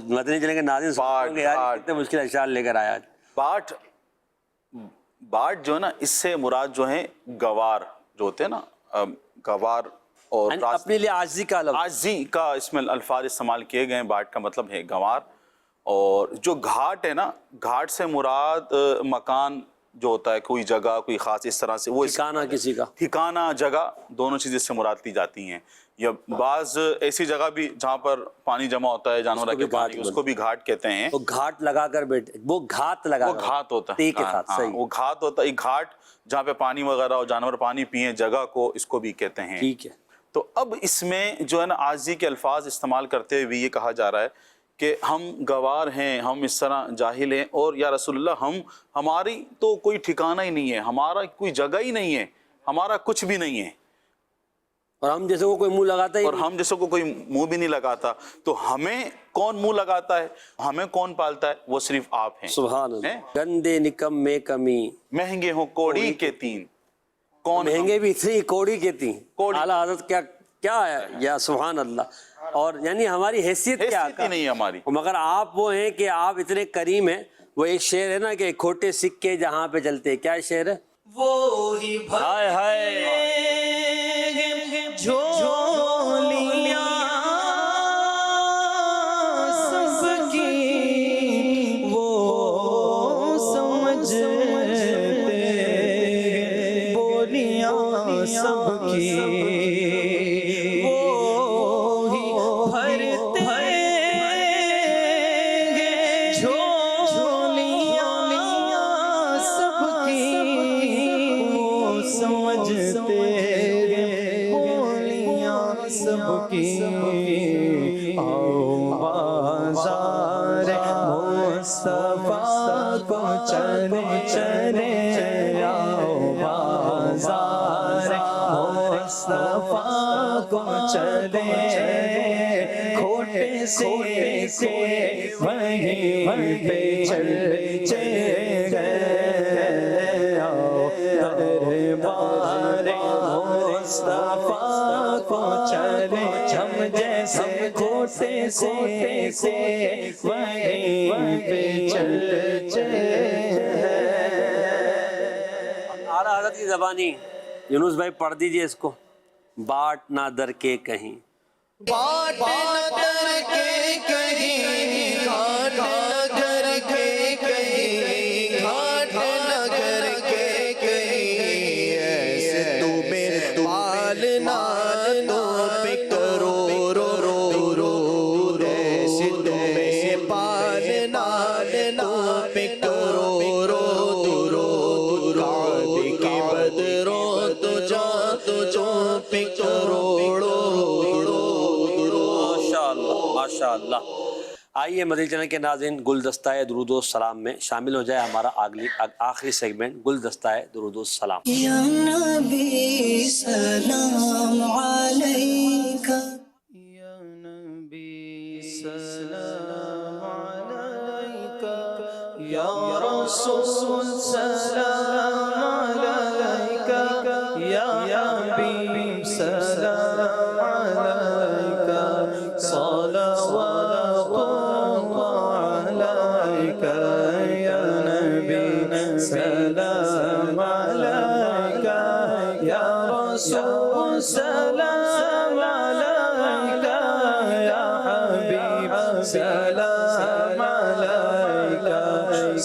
[SPEAKER 2] مدنی چلیں گے ناظرین سنیں گے یار کتنے مشکل اشعار لے کر آیا۔
[SPEAKER 5] باٹ جو ہے نا، اس سے مراد جو ہے گوار جو ہوتے ہیں نا، گوار، اور
[SPEAKER 2] اپنے لیے عاجزی کا لفظ،
[SPEAKER 5] عاجزی کا اس میں الفاظ استعمال کیے گئے ہیں۔ باٹ کا مطلب ہے گوار، اور جو گھاٹ ہے نا، گھاٹ سے مراد مکان جو ہوتا ہے، کوئی جگہ، کوئی خاص اس طرح سے، وہ
[SPEAKER 2] ٹھکانہ کسی کا،
[SPEAKER 5] ٹھکانہ، جگہ، دونوں چیزیں اس سے مراد لی جاتی ہیں۔ یا بعض ایسی جگہ بھی جہاں پر پانی جمع ہوتا ہے، جانوروں کے پانی، اس کو بھی گھاٹ کہتے ہیں۔
[SPEAKER 2] وہ گھاٹ لگا کر بیٹھے، وہ گھات لگا،
[SPEAKER 5] وہ گھات ہوتا ہے، وہ گھات ہوتا ہے، ایک گھاٹ جہاں پہ پانی وغیرہ اور جانور پانی پیئیں، جگہ کو اس کو بھی کہتے ہیں۔
[SPEAKER 2] ٹھیک ہے۔
[SPEAKER 5] تو اب اس میں جو ہے نا عاجزی کے الفاظ استعمال کرتے ہوئے یہ کہا جا رہا ہے کہ ہم گوار ہیں، ہم اس طرح جاہل ہیں، اور یا رسول اللہ ہماری تو کوئی ٹھکانہ ہی نہیں ہے، ہمارا کوئی جگہ ہی نہیں ہے، ہمارا کچھ بھی نہیں ہے،
[SPEAKER 2] اور ہم جیسے کو کوئی منہ لگاتا ہے،
[SPEAKER 5] اور ہم جیسے کو کوئی منہ بھی نہیں لگاتا، تو ہمیں کون منہ لگاتا ہے، ہمیں کون پالتا ہے؟ وہ صرف آپ ہیں۔
[SPEAKER 2] سبحان اللہ۔ گندے نکم میں کمی،
[SPEAKER 5] مہنگے ہوں کوڑی کے تین، کون
[SPEAKER 2] مہنگے بھی اتنی کوڑی کے تین۔ اعلیٰ حضرت کیا ہے یا سبحان اللہ، اور یعنی ہماری حیثیت کیا
[SPEAKER 5] ہی نہیں ہے ہماری،
[SPEAKER 2] مگر آپ وہ ہیں کہ آپ اتنے کریم ہیں۔ وہ ایک شعر ہے نا کہ کھوٹے سکے جہاں پہ چلتے، کیا شعر ہے؟
[SPEAKER 3] وہی
[SPEAKER 2] ہائے ہائے،
[SPEAKER 3] جھولیاں سب کی وہ سمجھتے، بولیاں سب کی وہی بھرتے، جھولیاں سب کی وہ سمجھتے، سب کی آؤ بازار مصطفیٰ کو چلے، آؤ بازار مصطفیٰ کو چلے، کھوٹے سے وہیں پہ چلے گئے، سے وہیں پہ چلتے ہیں۔
[SPEAKER 2] اعلیٰ حضرت کی زبانی یونس بھائی پڑھ دیجئے اس کو۔ باٹ نہ در کے کہیں،
[SPEAKER 1] باٹ نگر کے کہیں، گھاٹ نگر کے کہیں، گھاٹ نگر کے کہیں، ایسے تمہیں پالنا تو پہ کرو، ایسے تمہیں پالنا تو پہ کرو، کعبے کے بدروں تو جا پہ
[SPEAKER 2] ماشاء اللہ۔ آئیے مدنی چینل کے ناظرین، گلدستہ درود و سلام میں شامل ہو جائے ہمارا آخری سیگمنٹ گلدستہ درود و سلام۔
[SPEAKER 1] یا نبی سلام علیکہ،
[SPEAKER 3] یا نبی سلام علیکہ، یا رسول سلام علیکہ، یا حبیب سلام علیکہ، صلوات اللہ علیکہ، یا نبی سلام علیکہ، یا رسول سلام علیکہ، یا حبیب سلام علیکہ،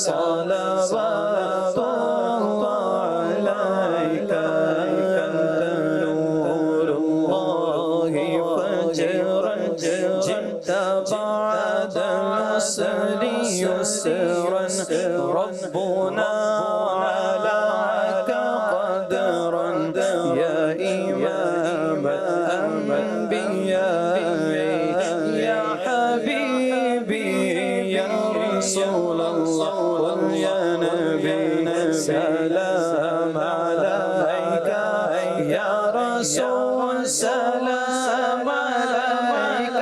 [SPEAKER 3] صلوات اللہ علیکہ، انت نور اللہ فجرا جئت بعد العسر يسرا، ربنا علاك قدرا يا إمام الأنبياء، يا حبيبي يا رسول الله، يا نبي سلام عليك، يا رسول سلام عليك،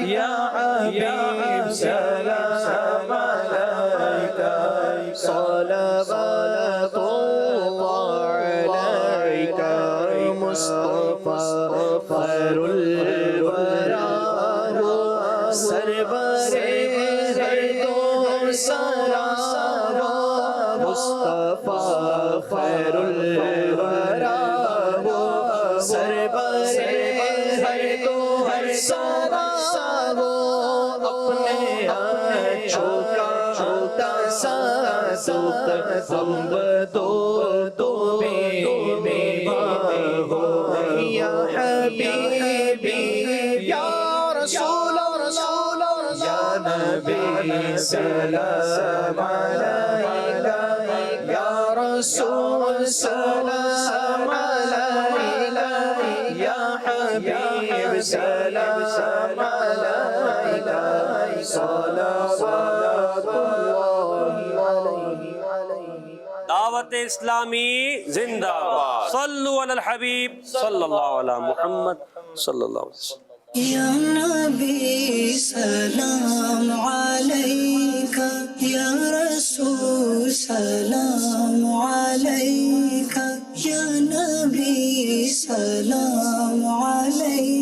[SPEAKER 3] يا حبيب سلام عليك،
[SPEAKER 1] صلوات اللہ علیکہ، مصطفیٰ خیر الورا، سرور ہر دو سرا، مصطفیٰ خیر الورا، سرور ہر دو سرا، اپنے چھوٹا سا دکھ ہم دو یا حبیبی یا رسول اللہ، یا نبی سلام علیکہ، یا رسول سلام علیکہ، یا حبیب سلام علیکہ، صلوات اللہ علیہ۔
[SPEAKER 2] دعوت اسلامی زندہ باد، صلو علی الحبیب صلی اللہ علی محمد صلی اللہ علیہ وسلم۔
[SPEAKER 1] یا نبی سلام علیکہ، یا رسول سلام علیکہ، یا نبی سلام علیکہ۔